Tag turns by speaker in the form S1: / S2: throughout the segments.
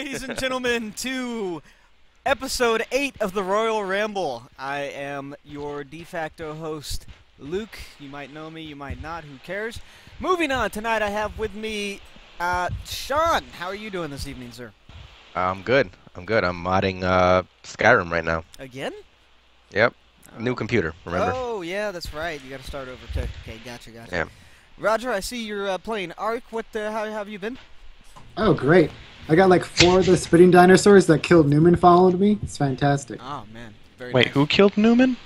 S1: ladies and gentlemen, to episode 8 of the Royal Ramble. I am your de facto host, Luke. You might know me, you might not, who cares? Moving on, tonight I have with me, Sean. How are you doing this evening, sir?
S2: I'm good. I'm modding Skyrim right now.
S1: Again?
S2: Yep. New computer, remember?
S1: Oh, yeah, that's right. You gotta start over, too. Okay, gotcha.
S2: Yeah.
S1: Roger, I see you're playing Ark. How have you been?
S3: Oh, great. I got like 4 of the spitting dinosaurs that killed Newman followed me. It's fantastic.
S1: Oh, man. Very
S4: Wait,
S1: nice.
S4: who killed Newman?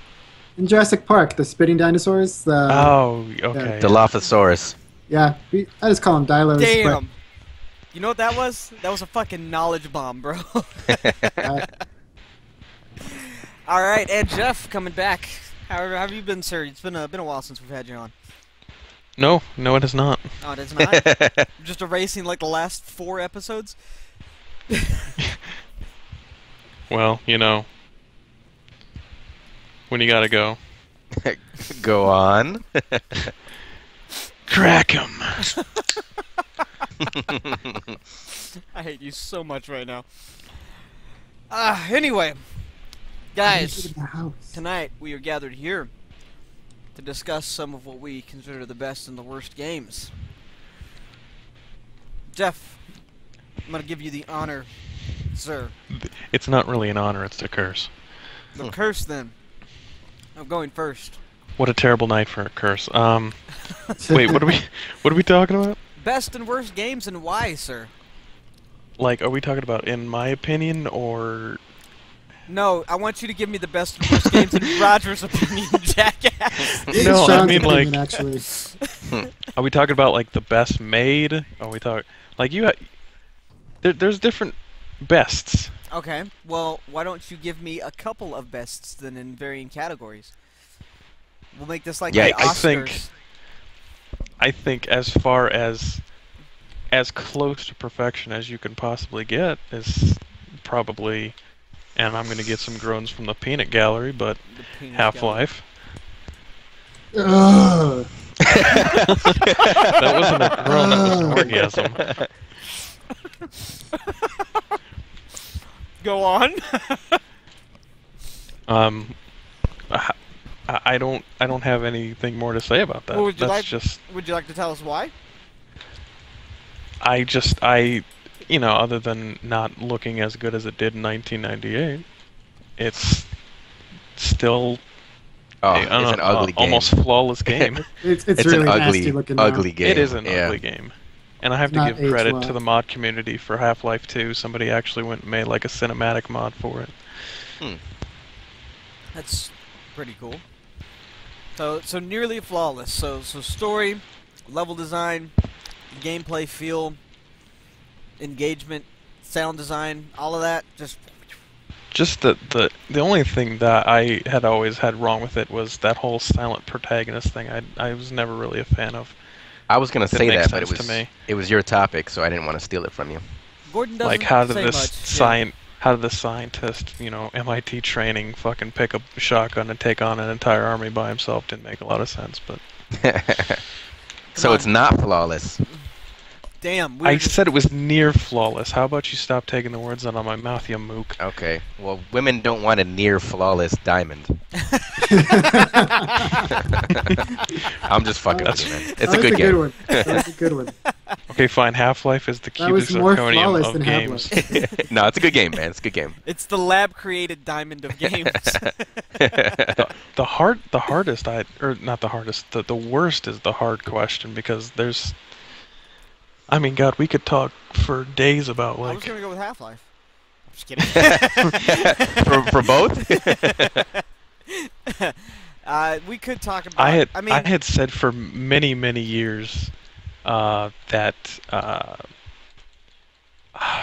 S3: In Jurassic Park, the spitting dinosaurs.
S4: Oh, okay.
S2: Dilophosaurus.
S3: Yeah, I just call them Dilos.
S1: Damn. You know what that was? That was a fucking knowledge bomb, bro. All right, and Jeff coming back. How have you been, sir? It's been a while since we've had you on.
S4: No, it is not.
S1: Oh, it is not? Just erasing like the last 4 episodes?
S4: Well, you know, when you gotta go.
S2: Go on.
S4: Crack him.
S1: I hate you so much right now. Anyway, guys, tonight we are gathered here to discuss some of what we consider the best and the worst games. Jeff, I'm going to give you the honor, sir.
S4: It's not really an honor, it's a curse.
S1: The curse, then. I'm going first.
S4: What a terrible night for a curse. Wait, what are we talking about?
S1: Best and worst games and why, sir?
S4: Like, are we talking about in my opinion, or...
S1: No, I want you to give me the best and worst games in Roger's opinion, jackass.
S4: No, I mean, like...
S3: opinion, actually.
S4: Are we talking about, like, the best made? Are we talking... Like, there's different bests.
S1: Okay, well, why don't you give me a couple of bests, then, in varying categories? We'll make this like the Oscars.
S4: I think as far as close to perfection as you can possibly get is probably, and I'm going to get some groans from the peanut gallery, but Half-Life.
S3: Ugh.
S4: That wasn't a groan, that was an orgasm.
S1: Go on.
S4: I don't have anything more to say about that.
S1: Well, would you like to tell us why?
S4: You know, other than not looking as good as it did in 1998, it's still
S2: It's an ugly game.
S4: almost flawless game.
S3: It's
S2: an
S3: really nasty looking
S2: ugly game.
S4: It is an
S2: yeah.
S4: ugly game. And I have to give credit to the mod community for Half-Life 2. Somebody actually went and made like a cinematic mod for it.
S1: That's pretty cool. So nearly flawless. So story, level design, gameplay feel, engagement, sound design, all of that.
S4: Just the only thing that I had always had wrong with it was that whole silent protagonist thing. I was never really a fan of.
S2: I was gonna say that, but it was your topic, so I didn't want to steal it from you.
S1: Gordon doesn't
S4: like how did
S1: say
S4: this
S1: much,
S4: how did the scientist, you know, MIT training, fucking pick up a shotgun and take on an entire army by himself? Didn't make a lot of sense, but...
S2: So it's not flawless.
S1: Damn.
S4: I said it was near flawless. How about you stop taking the words out of my mouth, you mook?
S2: Okay. Well, women don't want a near flawless diamond. I'm just fucking with you, man. It's a good game.
S3: That's a good one.
S4: Okay, fine. Half-Life is the
S3: That was
S4: cubic
S3: more
S4: zirconium
S3: flawless
S4: of
S3: than
S4: games.
S2: No, it's a good game, man. It's a good game.
S1: It's the lab-created diamond of games.
S4: The hardest, or not the hardest, the worst is the hard question, because there's... I mean, God, we could talk for days about, like...
S1: I was gonna go with Half-Life. I'm just kidding.
S2: for both?
S1: We could talk about...
S4: I had said for many, many years that...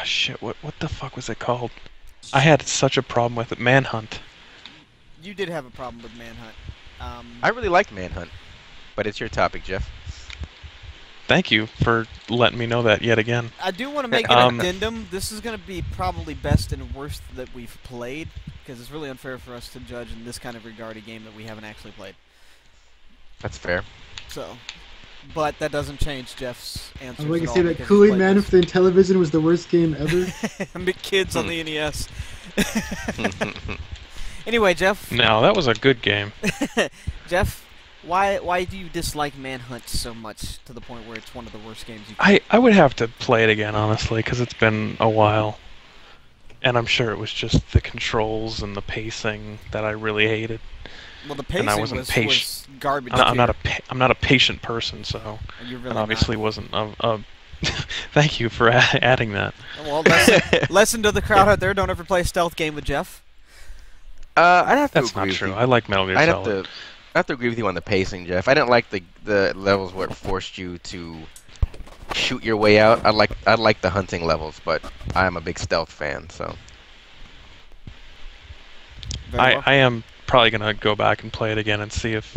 S4: shit, what the fuck was it called? I had such a problem with it. Manhunt.
S1: You did have a problem with Manhunt.
S2: I really liked Manhunt, but it's your topic, Jeff.
S4: Thank you for letting me know that yet again.
S1: I do want to make an addendum. This is going to be probably best and worst that we've played, because it's really unfair for us to judge in this kind of regard a game that we haven't actually played.
S2: That's fair.
S1: So, but that doesn't change Jeff's answer.
S3: I'm like to say that Cooling Man for the Intellivision was the worst game ever.
S1: Kids on the NES. Anyway, Jeff.
S4: No, that was a good game.
S1: Jeff, why do you dislike Manhunt so much to the point where it's one of the worst games you've played?
S4: I would have to play it again, honestly, because it's been a while. And I'm sure it was just the controls and the pacing that I really hated.
S1: Well, the pacing was garbage.
S4: I'm not a patient person, so
S1: you're really
S4: it obviously
S1: not.
S4: wasn't a Thank you for adding that.
S1: Well, lesson to the crowd out there: don't ever play a stealth game with Jeff.
S2: I'd have to
S4: That's
S2: agree
S4: not
S2: with
S4: true.
S2: you.
S4: I like Metal Gear Solid.
S2: I have to agree with you on the pacing, Jeff. I didn't like the levels where it forced you to shoot your way out. I like the hunting levels, but I'm a big stealth fan, so.
S4: I am probably gonna go back and play it again and see if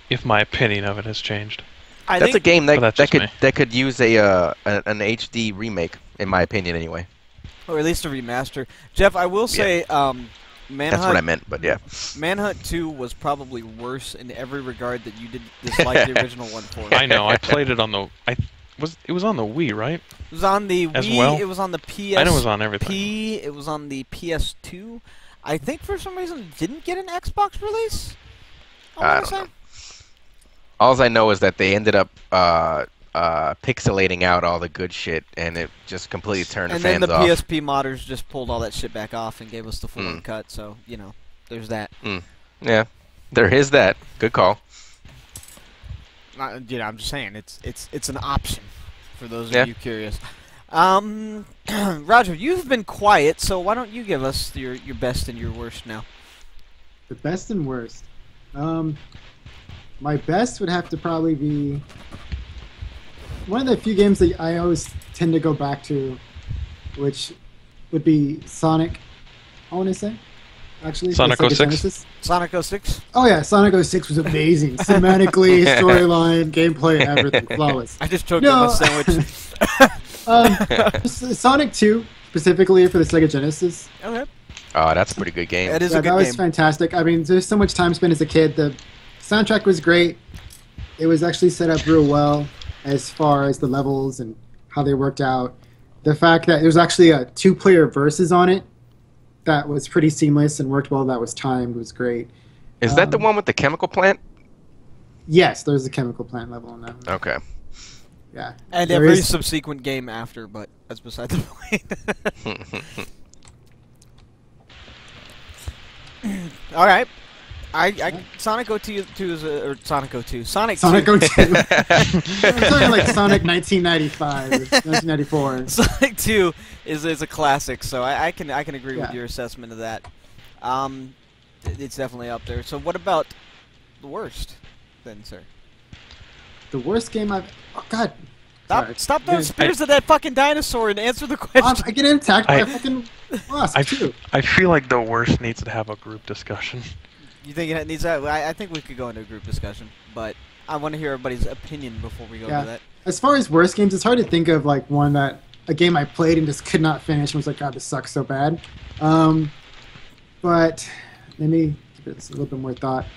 S4: if my opinion of it has changed.
S2: That's a game that could use an HD remake, in my opinion, anyway.
S1: Or at least a remaster. Jeff, I will say, Manhunt.
S2: That's what I meant, but yeah.
S1: Manhunt 2 was probably worse in every regard that you did dislike the original one for.
S4: I know. I played it on the. It was on the Wii, right?
S1: It was on the Wii.
S4: Well?
S1: It was on the PS.
S4: I know it was on everything.
S1: It was on the PS2. I think for some reason it didn't get an Xbox release.
S2: I don't know. All I know is that they ended up pixelating out all the good shit, and it just completely turned the fans off.
S1: And then the PSP modders just pulled all that shit back off and gave us the full uncut. So there's that.
S2: Yeah, there is that. Good call.
S1: I'm just saying it's an option for those of you curious. Roger, you've been quiet, so why don't you give us your best and your worst now?
S3: The best and worst. My best would have to probably be one of the few games that I always tend to go back to, which would be Sonic. I want to say, actually,
S4: Sonic 06.
S1: Sonic 06.
S3: Oh yeah, Sonic 06 was amazing. Cinematically, storyline, gameplay, everything flawless.
S1: I just choked on my sandwich.
S3: Sonic 2 specifically for the Sega Genesis.
S1: Okay.
S2: Oh, that's a pretty good game.
S1: That is a good game.
S3: That was fantastic. I mean, there's so much time spent as a kid. The soundtrack was great. It was actually set up real well as far as the levels and how they worked out. The fact that there was actually a 2-player versus on it that was pretty seamless and worked well, that was timed, was great.
S2: Is that the one with the chemical plant?
S3: Yes, there's a chemical plant level on that one.
S2: Okay.
S3: Yeah.
S1: And every subsequent game after, but that's beside the point. All right. Sonic 02 is or Sonic 02. Sonic 2.
S3: 02. I'm talking like Sonic 1995 or 1994.
S1: Sonic 2 is a classic, so I can agree with your assessment of that. It's definitely up there. So what about the worst then, sir?
S3: The worst game I've... Oh, God.
S1: Stop throwing spears at that fucking dinosaur and answer the question.
S3: I get attacked by a fucking wasp, too.
S4: I feel like the worst needs to have a group discussion.
S1: You think it needs that? I think we could go into a group discussion, but I want to hear everybody's opinion before we go into that.
S3: As far as worst games, it's hard to think of like one that a game I played and just could not finish and was like, God, this sucks so bad. But let me give this a little bit more thought.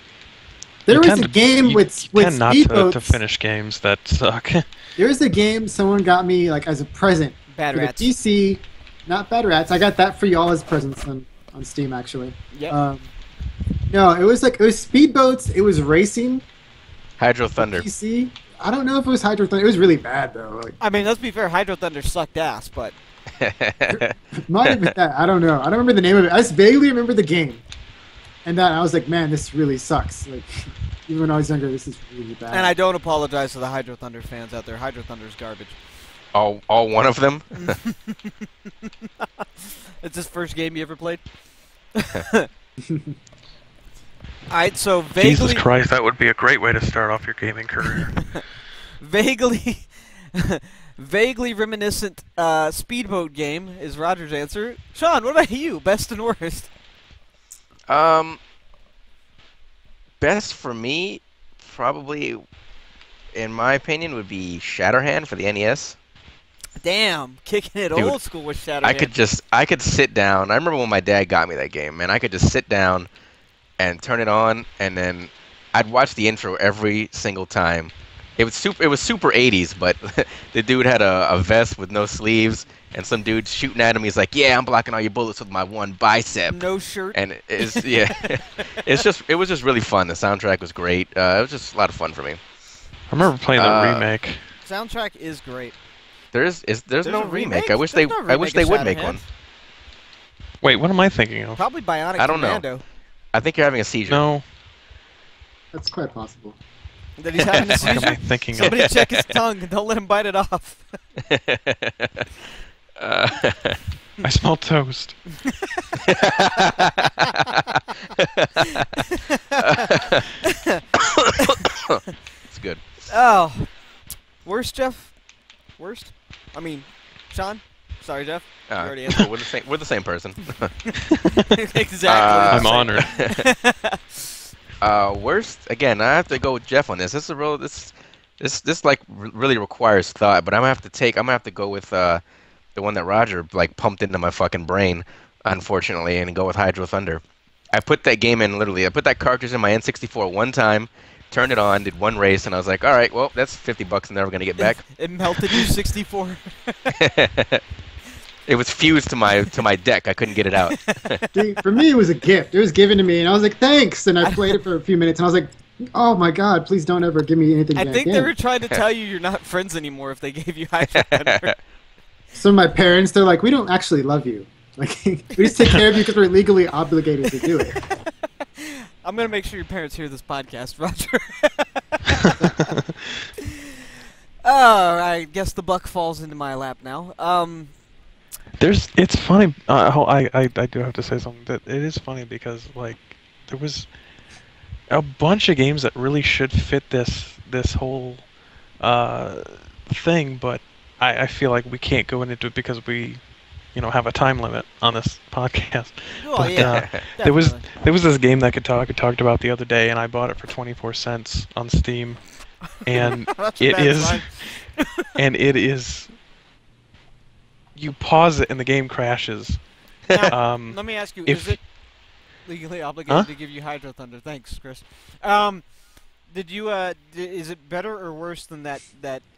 S3: There was a game with speedboats.
S4: To finish games that suck.
S3: There was a game someone got me like as a present
S1: Bad
S3: for
S1: Rats.
S3: the PC. Not Bad Rats. I got that for y'all as presents on Steam actually.
S1: Yep.
S3: No, it was speedboats. It was racing.
S2: Hydro Thunder.
S3: PC. I don't know if it was Hydro Thunder. It was really bad though.
S1: I mean, let's be fair. Hydro Thunder sucked ass, but
S3: might have been that. I don't know. I don't remember the name of it. I just vaguely remember the game. And then I was like, man, this really sucks. Like, even when I was younger, this is really bad.
S1: And I don't apologize to the Hydro Thunder fans out there. Hydro Thunder is garbage.
S2: All one of them?
S1: It's his first game you ever played? Alright, so vaguely...
S4: Jesus Christ, that would be a great way to start off your gaming career.
S1: Vaguely reminiscent speedboat game is Roger's answer. Sean, what about you? Best and worst?
S2: Best for me, probably, in my opinion, would be Shatterhand for the NES.
S1: Damn, kicking it
S2: Dude,
S1: old school with Shatterhand.
S2: I could sit down. I remember when my dad got me that game, man. I could just sit down and turn it on, and then I'd watch the intro every single time It was super 80s, but the dude had a vest with no sleeves, and some dude shooting at him. He's like, "Yeah, I'm blocking all your bullets with my one bicep."
S1: No shirt.
S2: And it's yeah, it was just really fun. The soundtrack was great. It was just a lot of fun for me.
S4: I remember playing the remake.
S1: Soundtrack is great.
S2: There's no
S1: a
S2: remake.
S1: remake?
S2: I wish
S1: There's
S2: they
S1: no
S2: I wish
S1: remake
S2: they
S1: of
S2: would make
S1: Shatterhand.
S2: one.
S4: Wait, what am I thinking of?
S1: Probably Bionic
S2: I don't know.
S1: Commando.
S2: I think you're having a seizure.
S4: No.
S3: That's quite possible.
S1: That he's having a
S4: What am I
S1: seizure.
S4: thinking of?
S1: Somebody check his tongue. Don't let him bite it off.
S4: I smell toast.
S2: It's good.
S1: Oh, worst, Jeff? Worst? I mean, Sean? Sorry, Jeff. You already answered.
S2: We're the same person.
S1: Exactly.
S4: I'm honored.
S2: Worst again. I have to go with Jeff on this. This like really requires thought, but I'm gonna have to go with the one that Roger like pumped into my fucking brain, unfortunately, and go with Hydro Thunder. I put that game in literally. I put that cartridge in my N64 one time, turned it on, did one race, and I was like, all right, well, that's $50 I'm never gonna get back.
S1: It melted your 64.
S2: It was fused to my deck. I couldn't get it out.
S3: See, for me, it was a gift. It was given to me, and I was like, thanks. And I played it for a few minutes, and I was like, oh my god, please don't ever give me anything
S1: I
S3: back
S1: think
S3: in.
S1: they were trying to tell you you're not friends anymore if they gave you Hydro Thunder.
S3: Some of my parents, they're like, we don't actually love you. Like, we just take care of you because we're legally obligated to do it.
S1: I'm going to make sure your parents hear this podcast, Roger. Oh, I guess the buck falls into my lap now.
S4: It's funny. I do have to say something. That it is funny because like there was a bunch of games that really should fit this whole thing, but I feel like we can't go into it because we have a time limit on this podcast.
S1: Oh,
S4: But,
S1: yeah.
S4: there was
S1: Definitely.
S4: this game that I talked about the other day, and I bought it for 24 cents on Steam, and
S1: That's a
S4: it
S1: bad
S4: is
S1: sign.
S4: and it is. You pause it and the game crashes.
S1: Now, let me ask you,
S4: if-
S1: is it legally obligated
S4: Huh?
S1: to give you Hydro Thunder? Thanks, Chris. Did you, is it better or worse than that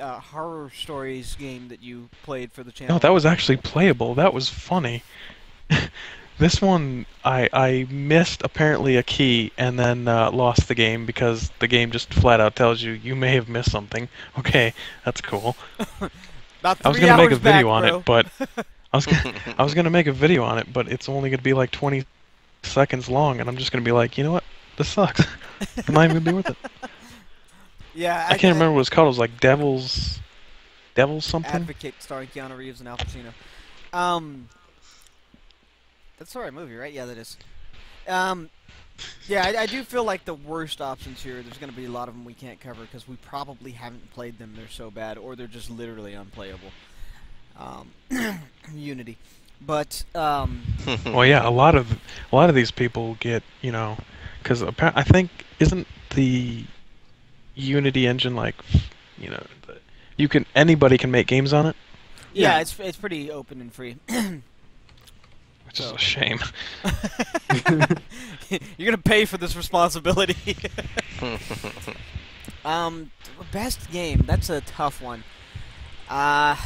S1: Horror Stories game that you played for the channel?
S4: No, that was actually playable. That was funny. This one, I missed apparently a key and then lost the game because the game just flat out tells you may have missed something. Okay, that's cool.
S1: About
S4: I was
S1: 3
S4: gonna make a
S1: hours
S4: video
S1: back,
S4: on
S1: bro.
S4: it, but I was gonna make a video on it, but it's only gonna be like 20 seconds long, and I'm just gonna be like, you know what? This sucks. I'm not even gonna be worth it.
S1: Yeah,
S4: I can't remember what it's called. It was like Devil's something.
S1: Advocate starring Keanu Reeves and Al Pacino. That's the right movie, right? Yeah, that is. Yeah, I do feel like the worst options here, there's going to be a lot of them we can't cover because we probably haven't played them. They're so bad, or they're just literally unplayable. Unity. But,
S4: Well, yeah, a lot of these people get, because I think isn't the Unity engine like, anybody can make games on it,
S1: yeah,
S3: Yeah.
S1: it's pretty open and free.
S4: which is
S1: So-
S4: a shame.
S1: You're going to pay for this responsibility. Best game, that's a tough one. I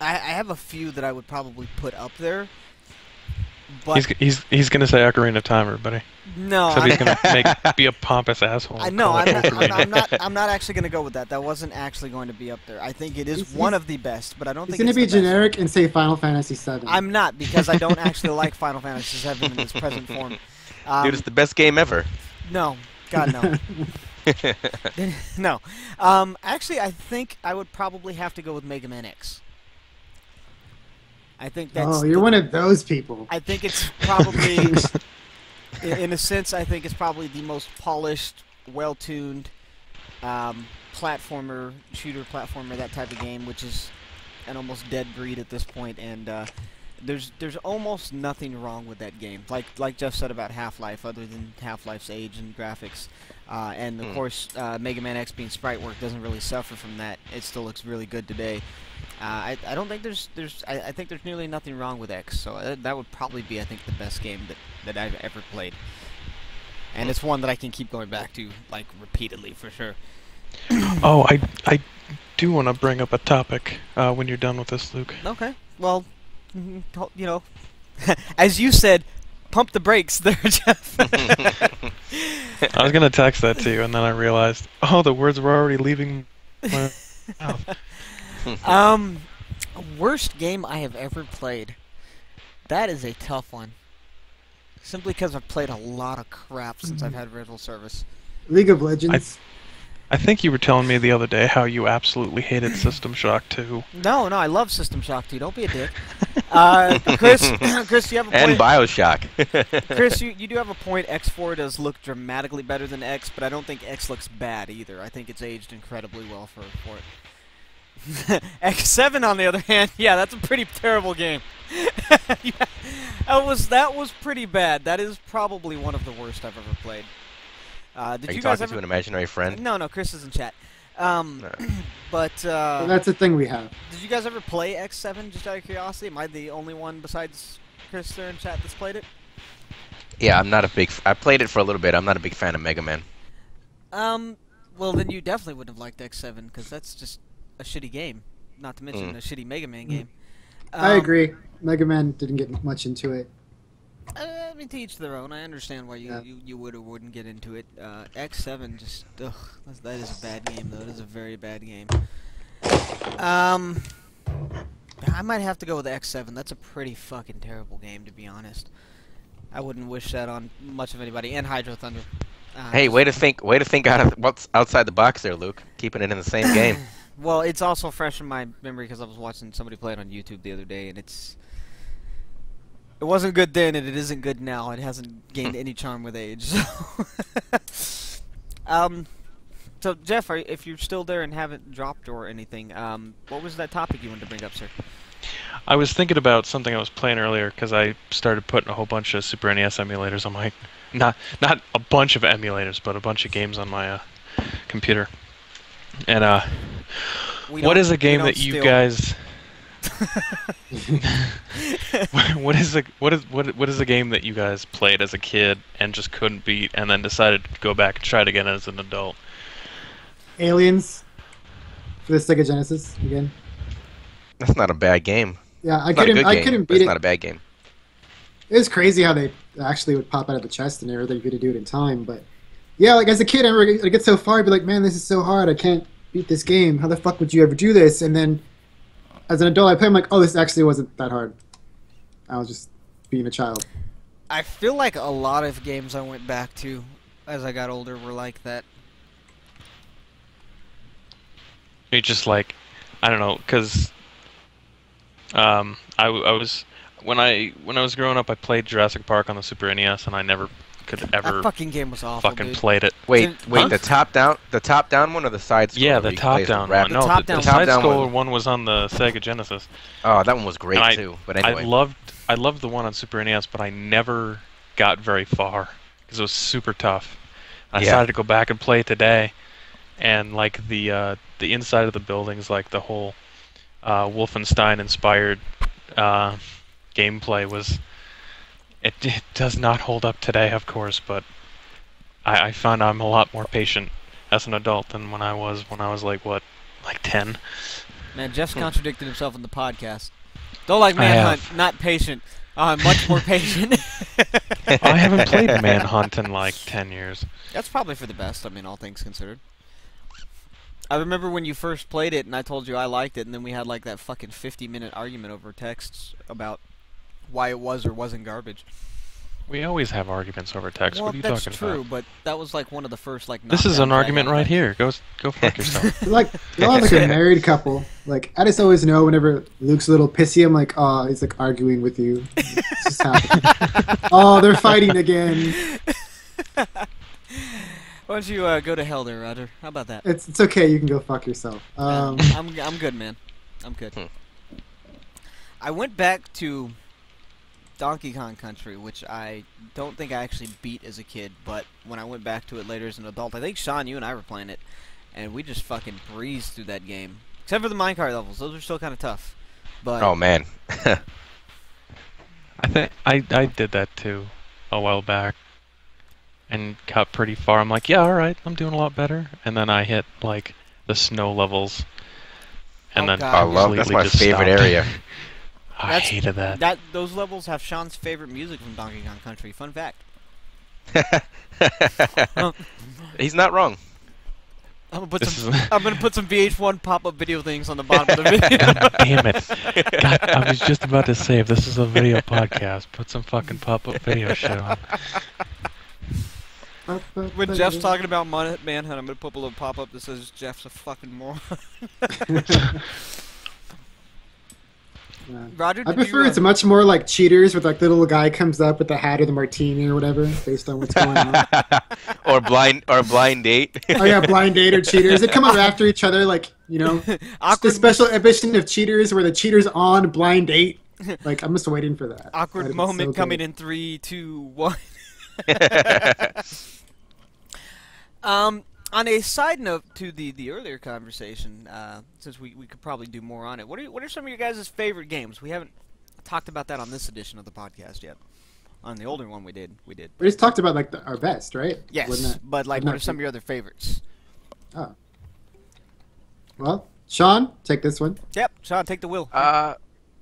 S1: have a few that I would probably put up there. But
S4: He's gonna say Ocarina of Time, everybody.
S1: no,
S4: So
S1: I'm,
S4: he's gonna be a pompous asshole.
S1: I know.
S4: Call
S1: I'm
S4: it
S1: not,
S4: Ocarina.
S1: I'm not actually going to go with that. That wasn't actually going to be up there. I think it is
S3: He's-
S1: one of the best, but I don't
S3: He's
S1: think
S3: going to
S1: it's
S3: be
S1: the best.
S3: generic and say Final Fantasy VII.
S1: I'm not, because I don't actually like Final Fantasy VII in its present form.
S2: Dude, it's the best game ever.
S1: No, God no, no. Actually, I think I would probably have to go with Mega Man X. I think that's.
S3: Oh, you're one of those people.
S1: I think it's probably, in a sense, I think it's probably the most polished, well-tuned platformer, that type of game, which is an almost dead breed at this point, and there's almost nothing wrong with that game. Like Jeff said about Half-Life, other than Half-Life's age and graphics, and of course Mega Man X being sprite work doesn't really suffer from that. It still looks really good today. I don't think I think there's nearly nothing wrong with X, so that would probably be, I think, the best game that I've ever played. And it's one that I can keep going back to, like, repeatedly, for sure.
S4: Oh, I do want to bring up a topic when you're done with this, Luke.
S1: Okay. Well, you know, as you said, pump the brakes there, Jeff.
S4: I was gonna text that to you, and then I realized, oh, the words were already leaving my mouth.
S1: Worst game I have ever played. That is a tough one. Simply because I've played a lot of crap since I've had Riddle service.
S3: League of Legends.
S4: I think you were telling me the other day how you absolutely hated System Shock 2.
S1: No, I love System Shock 2. Don't be a dick. Chris, you have a point.
S2: And Bioshock.
S1: Chris, you do have a point. X4 does look dramatically better than X, but I don't think X looks bad either. I think it's aged incredibly well for it. X7, on the other hand, yeah, that's a pretty terrible game. Yeah, that was pretty bad. That is probably one of the worst I've ever played. Did
S2: Are you
S1: guys
S2: talking
S1: ever...
S2: to an imaginary friend?
S1: No, Chris is in chat. But
S3: Well, that's a thing we have.
S1: did you guys ever play X7? Just out of curiosity, am I the only one besides Chris there in chat that's played it?
S2: Yeah, I'm not a big. I played it for a little bit. I'm not a big fan of Mega Man.
S1: Well then you definitely wouldn't have liked X7 because that's just a shitty game. Not to mention a shitty Mega Man game.
S3: I agree. Mega Man didn't get much into it.
S1: I mean, to each their own. I understand why you would or wouldn't get into it. X7 just, ugh, that is a bad game, though. It is a very bad game. I might have to go with X7. That's a pretty fucking terrible game, to be honest. I wouldn't wish that on much of anybody. And Hydro Thunder.
S2: Hey, way to think out of what's outside the box there, Luke. Keeping it in the same game.
S1: Well, it's also fresh in my memory because I was watching somebody play it on YouTube the other day, and it wasn't good then, and it isn't good now. It hasn't gained any charm with age. So Jeff, if you're still there and haven't dropped or anything, what was that topic you wanted to bring up, sir?
S4: I was thinking about something I was playing earlier because I started putting a whole bunch of Super NES emulators on my, not a bunch of emulators, but a bunch of games on my computer. And what is a game that you guys? what is a game that you guys played as a kid and just couldn't beat, and then decided to go back and try it again as an adult?
S3: Aliens for the Sega Genesis again.
S2: That's not a bad game.
S3: Yeah, I
S2: It's not a good
S3: couldn't
S2: game, but
S3: beat
S2: it's
S3: it.
S2: not a bad game.
S3: It was crazy how they actually would pop out of the chest and everything if you could do it in time. But yeah, like as a kid, I remember I'd get so far, I'd be like, man, this is so hard. I can't beat this game. How the fuck would you ever do this? And then as an adult, I play, I'm like, oh, this actually wasn't that hard. I was just being a child.
S1: I feel like a lot of games I went back to as I got older were like that.
S4: It's just like, I don't know, because I was when I was growing up, I played Jurassic Park on the Super NES, and I never could ever
S1: That fucking game was awful,
S4: fucking
S1: dude.
S4: played it.
S2: Wait,
S1: Huh?
S2: the top down one or the side scroller?
S4: Yeah, the
S2: where you can play as
S4: top-down
S2: rabbit?
S4: one. No,
S1: top
S4: the
S1: down
S4: side-scroller one was on the Sega Genesis.
S2: Oh, that one was great
S4: And
S2: too. But anyway,
S4: I loved the one on Super NES, but I never got very far because it was super tough. I decided to go back and play it today, and like the inside of the buildings, like the whole Wolfenstein-inspired gameplay was. It does not hold up today, of course, but I find I'm a lot more patient as an adult than when I was like 10.
S1: Man, Jeff's contradicted himself in the podcast. Don't like Manhunt, not patient. I'm much more patient.
S4: I haven't played Manhunt in like 10 years.
S1: That's probably for the best, I mean, all things considered. I remember when you first played it, and I told you I liked it, and then we had like that fucking 50-minute argument over texts about why it was or wasn't garbage.
S4: We always have arguments over text.
S1: Well,
S4: What are you
S1: that's
S4: talking
S1: true,
S4: about?
S1: but that was like one of the first like.
S4: This is an
S1: knockdown
S4: argument
S1: drag-out
S4: right
S1: things.
S4: here. Go fuck yourself.
S3: Y'all like a married couple. Like I just always know whenever Luke's a little pissy, I'm like, oh, he's like arguing with you. It's just happening. Oh, they're fighting again.
S1: Why don't you go to hell there, Roger? How about that?
S3: It's okay. You can go fuck yourself.
S1: I'm good, man. I'm good. I went back to Donkey Kong Country, which I don't think I actually beat as a kid, but when I went back to it later as an adult, I think Sean, you and I were playing it, and we just fucking breezed through that game. Except for the minecart levels, those are still kind of tough. But
S2: oh man.
S4: I think I did that too a while back. and got pretty far. I'm like, yeah, all right, I'm doing a lot better. And then I hit like the snow levels, and then
S1: God,
S2: I love, that's
S4: completely
S2: my
S4: just
S2: favorite
S4: stopped.
S2: area.
S4: I hated that.
S1: Those levels have Sean's favorite music from Donkey Kong Country. Fun fact.
S2: He's not wrong.
S1: I'm gonna put some VH1 pop-up video things on the bottom of the video.
S4: Damn it! God, I was just about to say, if this is a video podcast, put some fucking pop-up video shit on.
S1: When Jeff's talking about Manhunt, I'm gonna put a little pop-up that says Jeff's a fucking moron.
S3: Yeah.
S1: Roger,
S3: I
S1: did
S3: prefer
S1: you,
S3: it's much more like Cheaters, with like the little guy comes up with the hat or the martini or whatever, based on what's going on.
S2: or blind date.
S3: Oh yeah, Blind Date or Cheaters. They come out after each other, like, you know, the special edition of Cheaters where the cheaters on Blind Date. Like, I'm just waiting for that.
S1: awkward
S3: That'd be
S1: moment
S3: so
S1: coming
S3: good.
S1: in 3, 2, 1. On a side note to the earlier conversation, since we could probably do more on it, what are some of your guys' favorite games? We haven't talked about that on this edition of the podcast yet. On the older one, we did.
S3: We just talked about like our best, right?
S1: Yes,
S3: Wasn't that-
S1: but like,
S3: wasn't
S1: what
S3: that
S1: are some of your other favorites?
S3: Oh. Well, Sean, take this one.
S1: Yep, Sean, take the wheel.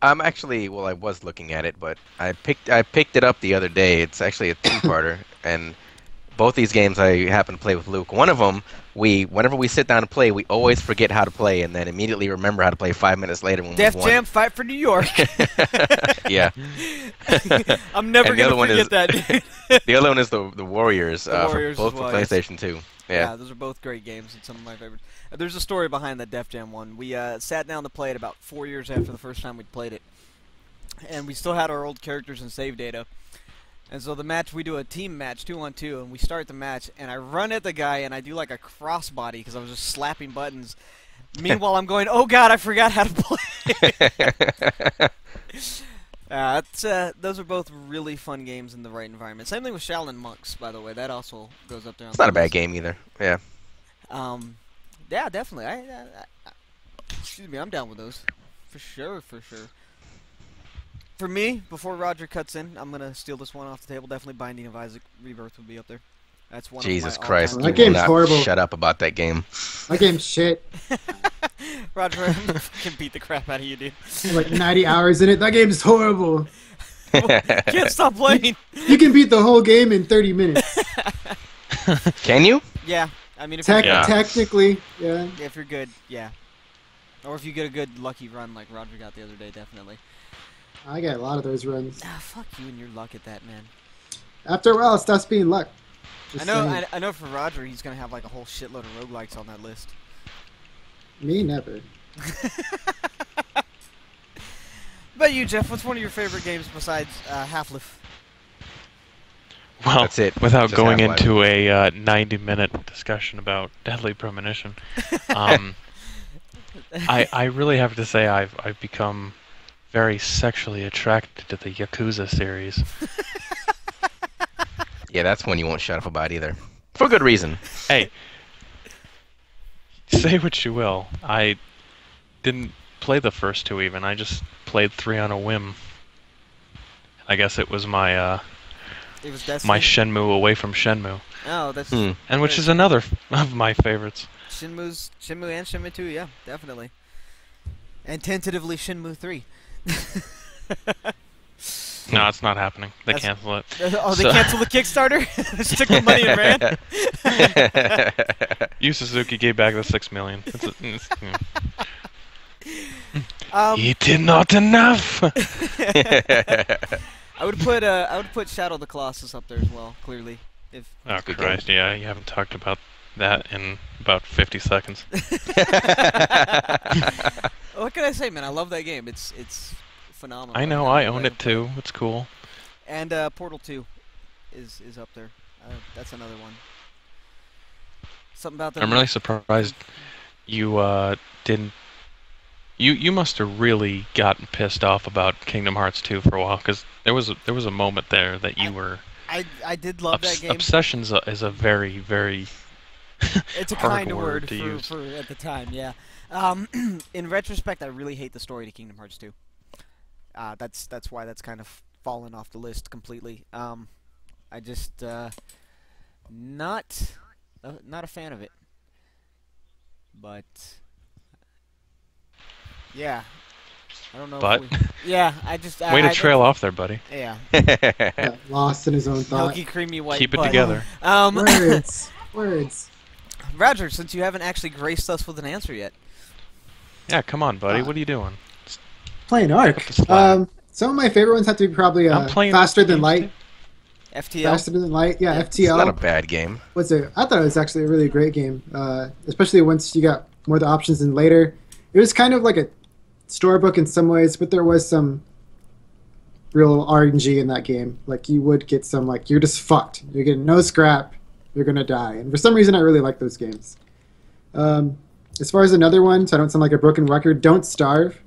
S2: I'm actually, well, I was looking at it, but I picked it up the other day. It's actually a two-parter, and both these games I happen to play with Luke. One of them, whenever we sit down to play, we always forget how to play, and then immediately remember how to play 5 minutes later when
S1: Def
S2: we've won.
S1: Jam, Fight for New York.
S2: Yeah.
S1: I'm never
S2: And the
S1: gonna
S2: other one
S1: forget
S2: is-
S1: that.
S2: The other one is the Warriors,
S1: Warriors
S2: both
S1: as
S2: for
S1: well, yes.
S2: PlayStation 2. Yeah.
S1: Those are both great games and some of my favorites. There's a story behind that Def Jam one. We sat down to play it about 4 years after the first time we'd played it. And we still had our old characters and save data. And so the match, we do a team match, 2-on-2, and we start the match, and I run at the guy, and I do like a crossbody, because I was just slapping buttons. Meanwhile, I'm going, oh god, I forgot how to play! Those are both really fun games in the right environment. Same thing with Shaolin Monks, by the way. That also goes up there on
S2: It's
S1: the
S2: not a bad
S1: list.
S2: game either. Yeah.
S1: Yeah, definitely. Excuse me, I'm down with those. For sure. For me, before Roger cuts in, I'm going to steal this one off the table. Definitely Binding of Isaac Rebirth would be up there. That's one
S2: Jesus
S1: of my
S2: Christ,
S1: all-time
S2: you
S3: That
S2: will
S3: game's
S2: not
S3: horrible.
S2: shut up about that game.
S3: That game's shit.
S1: Roger, I'm going to fucking beat the crap out of you, dude.
S3: Like 90 hours in it. That game's horrible.
S1: Can't stop playing.
S3: You can beat the whole game in 30 minutes.
S2: Can you?
S1: Yeah, I mean, if,
S4: Yeah.
S3: Technically, yeah.
S1: if you're good, yeah. Or if you get a good lucky run like Roger got the other day, definitely.
S3: I get a lot of those runs.
S1: Ah, fuck you and your luck at that, man.
S3: After a while, it stops being luck. Just saying.
S1: I know for Roger, he's going to have like a whole shitload of roguelikes on that list.
S3: Me, never.
S1: But you, Jeff, what's one of your favorite games besides Half-Life?
S4: Well,
S2: That's it.
S4: without
S2: Just
S4: going
S2: Half-Life.
S4: into a 90-minute discussion about Deadly Premonition, I really have to say I've become very sexually attracted to the Yakuza series.
S2: Yeah, that's one you won't shut up about either. For good reason.
S4: Hey, say what you will. I didn't play the first two even. I just played 3 on a whim. I guess it was my
S1: It was Destiny.
S4: my Shenmue away from Shenmue,
S1: Oh, that's
S4: and which is another of my favorites.
S1: Shenmue and Shenmue 2, yeah, definitely. And tentatively Shenmue 3.
S4: No, it's not happening. They
S1: That's-
S4: cancel it.
S1: Oh, they
S4: So-
S1: canceled the Kickstarter? Took the money and ran?
S4: Yu Suzuki gave back the $6 million. He did not enough.
S1: I would put Shadow of the Colossus up there as well, clearly. If
S4: Oh
S2: good
S4: Christ! Yeah, you haven't talked about that in about 50 seconds.
S1: What can I say, man? I love that game. It's phenomenal.
S4: I know. I own it too. It's cool.
S1: And Portal 2 is up there. That's another one. Something about that.
S4: I'm really surprised you didn't. You must have really gotten pissed off about Kingdom Hearts 2 for a while, because there was a moment there that you were.
S1: I did love that game.
S4: Obsessions is a very, very
S1: It's a
S4: hard
S1: kind of
S4: word
S1: word
S4: to use.
S1: for at the time, yeah. In retrospect, I really hate the story to Kingdom Hearts 2. That's why that's kind of fallen off the list completely. I just Not a fan of it. But yeah, I don't know.
S4: But
S1: yeah, I just
S4: way to trail off there, buddy.
S1: Yeah.
S3: Yeah, lost in his own thought.
S1: Milky creamy white.
S4: Keep it
S1: butt.
S4: together.
S3: Words. Words.
S1: Roger, since you haven't actually graced us with an answer yet.
S4: Yeah, come on, buddy. What are you doing?
S3: Playing Arc.
S4: Cut the slack.
S3: Some of my favorite ones have to be probably
S4: I'm playing
S3: Faster Than
S4: games
S3: Light.
S4: too.
S1: FTL.
S3: Faster Than Light. Yeah,
S2: It's
S3: FTL.
S2: not a bad game.
S3: I thought it was actually a really great game, especially once you got more of the options in later. It was kind of like a storybook in some ways, but there was some real RNG in that game. Like, you would get some, like, you're just fucked. You're getting no scrap. You're going to die. And for some reason, I really like those games. As far as another one, so I don't sound like a broken record, Don't Starve.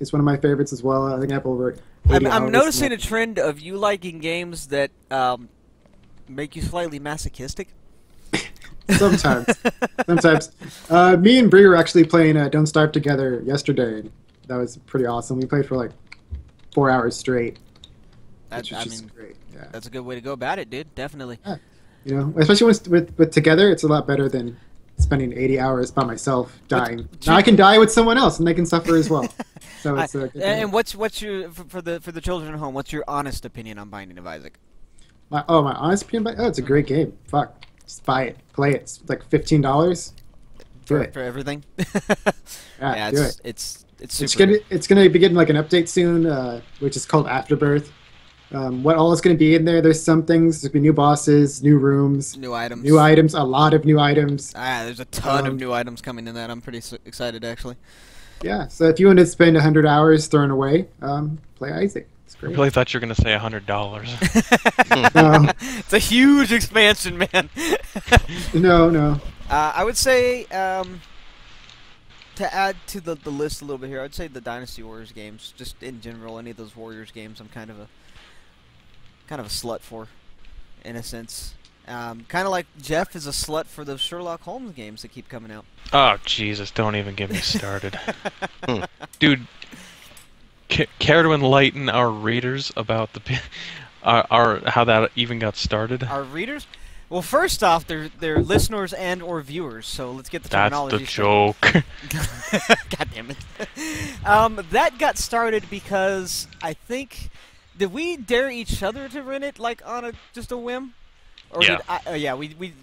S3: It's one of my favorites as well. I think I have over 80
S1: I'm
S3: hours
S1: noticing
S3: in
S1: a
S3: it.
S1: trend of you liking games that make you slightly masochistic.
S3: Sometimes. Sometimes. Me and Bree were actually playing Don't Starve together yesterday, and that was pretty awesome. We played for like 4 hours straight. Which was just great. Yeah.
S1: That's a good way to go about it, dude. Definitely.
S3: Yeah. You know, especially when with together, it's a lot better than spending 80 hours by myself dying. Now I can die with someone else, and they can suffer as well. So it's a good thing.
S1: And what's your for the children at home? What's your honest opinion on Binding of Isaac?
S3: My honest opinion, it's a great game. Fuck, just buy it, play it. It's like $15. Do it.
S1: For everything.
S3: Yeah, do it.
S1: It's
S3: It's
S1: super.
S3: gonna be getting like an update soon, which is called Afterbirth. What all is gonna be in there? There's some things. There's gonna be new bosses, new rooms,
S1: New items.
S3: new items, a lot of new items.
S1: There's a ton of new items coming in that. I'm pretty excited, actually.
S3: Yeah, so if you want to spend 100 hours thrown away, play Isaac. It's
S4: I
S3: great.
S4: really thought you were going to say $100.
S1: It's a huge expansion, man.
S3: No.
S1: I would say, to add to the list a little bit here, I'd say the Dynasty Warriors games, just in general, any of those Warriors games, I'm kind of a slut for, in a sense. Kind of like Jeff is a slut for those Sherlock Holmes games that keep coming out.
S4: Oh, Jesus, don't even get me started. Dude, care to enlighten our readers about our how that even got started?
S1: Our readers? Well, first off, they're listeners and or viewers, so let's get the
S4: That's
S1: terminology
S4: the joke.
S1: God damn it. That got started because I think... Did we dare each other to rent it, like, on just a whim? Or
S4: Yeah.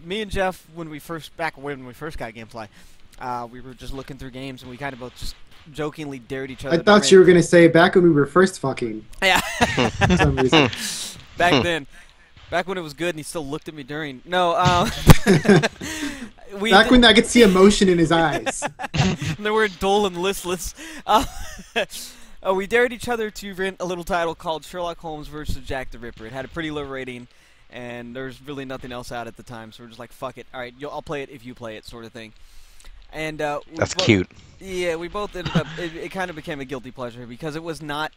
S1: me and Jeff, when we first got Gamefly, we were just looking through games, and we kind of both just jokingly dared each other
S3: I thought you were gonna say back when we were first fucking.
S1: Yeah.
S3: For some reason.
S1: Back then. Back when it was good and he still looked at me during. No,
S3: Back when I could see emotion in his eyes.
S1: They were dull and listless. We dared each other to rent a little title called Sherlock Holmes versus Jack the Ripper. It had a pretty low rating, and there's really nothing else out at the time, so we're just like, fuck it. Alright, I'll play it if you play it, sort of thing. And
S2: That's cute.
S1: Yeah, we both ended up... It kind of became a guilty pleasure because it was not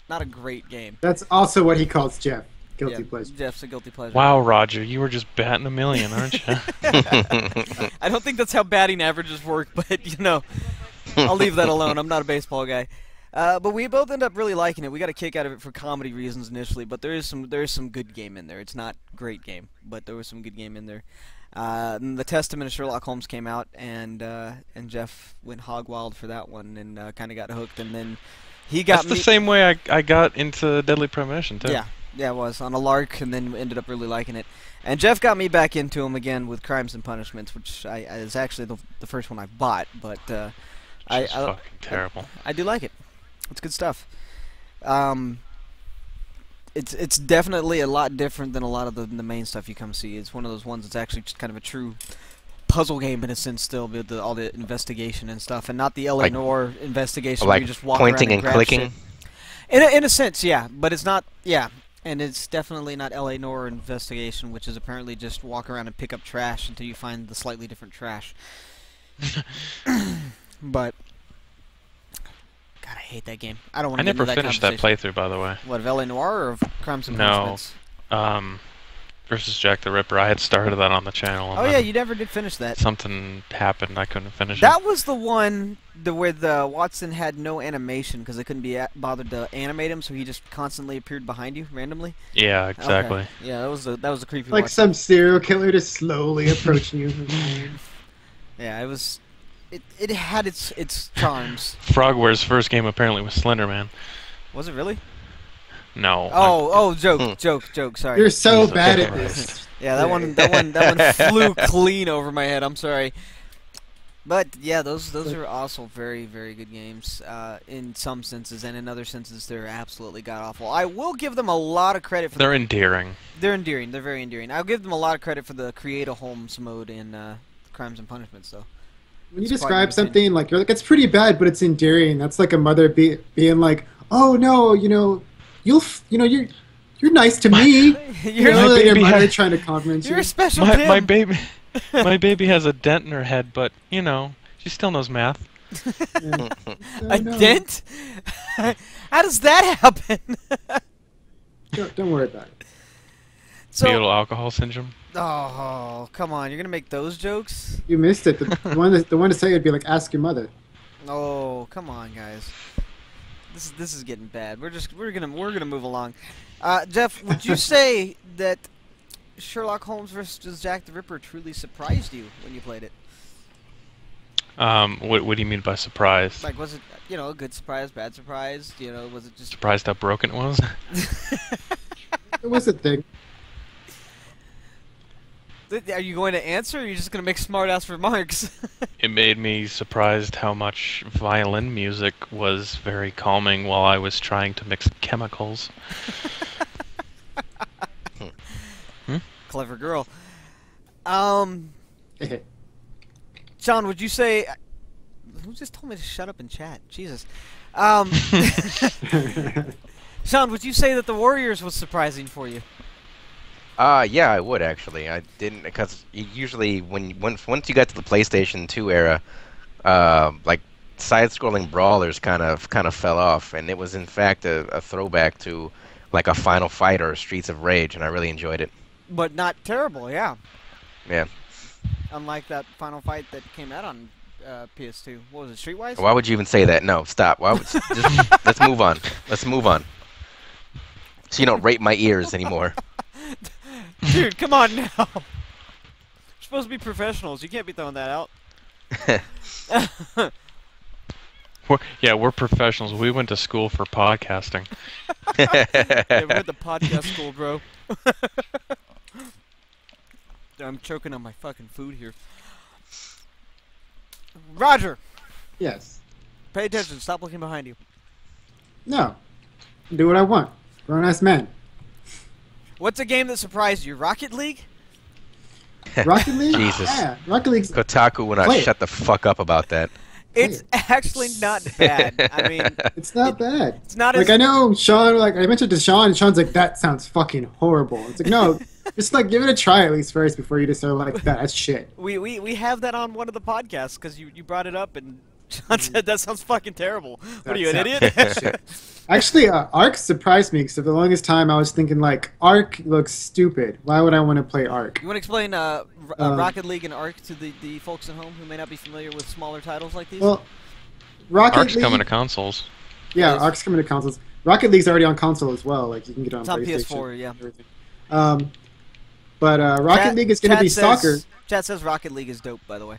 S1: a great game.
S3: That's also what he calls Jeff. Guilty
S1: Yeah,
S3: pleasure.
S1: Jeff's a guilty pleasure.
S4: Wow, Roger, you were just batting a million, aren't you?
S1: I don't think that's how batting averages work, but, you know, I'll leave that alone. I'm not a baseball guy. But we both end up really liking it. We got a kick out of it for comedy reasons initially, but there is some good game in there. It's not great game, but there was some good game in there. And the Testament of Sherlock Holmes came out, and Jeff went hog wild for that one and kind of got hooked. And then he got
S4: That's the same way I got into Deadly Premonition, too.
S1: Yeah, it was on a lark, and then ended up really liking it. And Jeff got me back into him again with Crimes and Punishments, which is actually the first one I bought, but
S4: It's fucking terrible.
S1: I do like it. It's good stuff. It's definitely a lot different than a lot of the main stuff you come see. It's one of those ones that's actually just kind of a true puzzle game in a sense still, with all the investigation and stuff, and not the L.A.
S2: Like-
S1: Noir investigation
S2: Like
S1: where you just walk
S2: pointing
S1: around
S2: and
S1: grab
S2: clicking.
S1: shit. In a sense, yeah, but it's not, yeah. And it's definitely not L.A. Noir investigation, which is apparently just walk around and pick up trash until you find the slightly different trash. But God, I hate that game. I don't want
S4: I
S1: to get
S4: never
S1: into that
S4: finished that
S1: conversation.
S4: playthrough, by the way.
S1: What, of L.A. Noir or of Crimes and
S4: No.
S1: Punishments?
S4: versus Jack the Ripper. I had started that on the channel. And
S1: Oh yeah,
S4: then
S1: you never did finish that.
S4: something happened. I couldn't finish
S1: That
S4: it.
S1: was the one where the Watson had no animation because they couldn't be bothered to animate him, so he just constantly appeared behind you randomly.
S4: Yeah, exactly.
S1: Okay. Yeah, that was a creepy
S3: Like
S1: one.
S3: some serial killer just slowly approaching you.
S1: Yeah, it was. It had its charms.
S4: Frogware's first game apparently was Slender Man.
S1: Was it really?
S4: No.
S1: Oh, joke. Sorry.
S3: You're so
S4: Jesus
S3: bad at
S4: Christ.
S3: this.
S1: Yeah, that one flew clean over my head. I'm sorry. But yeah, those are also very, very good games in some senses, and in other senses they're absolutely god awful. I will give them a lot of credit for.
S4: They're endearing.
S1: They're endearing. They're very endearing. I'll give them a lot of credit for the create a Holmes mode in Crimes and Punishments, though.
S3: When you
S1: It's quite
S3: describe
S1: entertaining.
S3: something like you're like it's pretty bad, but it's endearing. That's like a mother being like, "Oh no, you're nice to me."
S1: You're,
S3: You know,
S4: My
S3: like your
S4: baby
S3: mother
S4: had-
S3: trying to compliment
S1: you're
S3: you.
S1: a special
S4: My
S1: Tim.
S4: baby, my baby has a dent in her head, but you know she still knows math.
S3: Yeah. Oh,
S1: A
S3: no.
S1: dent? How does that happen?
S3: Don't worry about it.
S1: So,
S4: Fetal alcohol syndrome.
S1: oh, come on! You're gonna make those jokes?
S3: You missed it. The one to say would be like, "Ask your mother."
S1: Oh, come on, guys. This is getting bad. We're gonna move along. Jeff, would you say that Sherlock Holmes versus Jack the Ripper truly surprised you when you played it?
S4: What do you mean by surprise?
S1: Like, was it a good surprise, bad surprise? Was it just?
S4: Surprised how broken it was?
S3: It was a thing.
S1: Are you going to answer, or are you just gonna make smart-ass remarks?
S4: It made me surprised how much violin music was very calming while I was trying to mix chemicals.
S1: Clever girl. Sean, would you say? Who just told me to shut up and chat? Jesus. Sean, would you say that the Warriors was surprising for you?
S2: Yeah, I would actually. I didn't because usually once you got to the PlayStation 2 era, like side-scrolling brawlers kind of fell off, and it was in fact a throwback to like a Final Fight or Streets of Rage, and I really enjoyed it.
S1: But not terrible, yeah.
S2: Yeah.
S1: Unlike that Final Fight that came out on PS2. What was it, Streetwise?
S2: Why would you even say that? No, stop. Why would, let's move on. Let's move on. So you don't rape my ears anymore.
S1: Dude, come on now. We're supposed to be professionals. You can't be throwing that out.
S4: We're professionals. We went to school for podcasting.
S1: Yeah, we're at the podcast school, bro. I'm choking on my fucking food here. Roger,
S3: Yes.
S1: pay attention. Stop looking behind you.
S3: No. Do what I want. Grown-ass man.
S1: What's a game that surprised you? Rocket League?
S3: Rocket League?
S2: Jesus.
S3: Yeah. Rocket League's...
S2: Kotaku will not
S3: Play it.
S2: shut the fuck up about that.
S1: It's actually not bad. I mean,
S3: It's not bad.
S1: it's not
S3: Like,
S1: as...
S3: I know Sean, like, I mentioned to Sean, and Sean's like, that sounds fucking horrible. It's like, no, just, like, give it a try at least first before you just are like, that's shit.
S1: We have that on one of the podcasts because you brought it up and John said that sounds fucking terrible. What are you, an
S3: That
S1: idiot?
S3: sounds shit. Actually, Ark surprised me because for the longest time I was thinking, like, Ark looks stupid. Why would I want to play Ark?
S1: You want to explain Rocket League and Ark to the folks at home who may not be familiar with smaller titles like these?
S3: Well, Rocket
S4: Ark's
S3: League...
S4: coming to consoles.
S3: Yeah,
S1: It is.
S3: Ark's coming to consoles. Rocket League's already on console as well. Like, you can get it on
S1: It's on
S3: PlayStation.
S1: PS4, yeah.
S3: Everything. But Rocket League is going to be soccer.
S1: Chat says Rocket League is dope, by the way.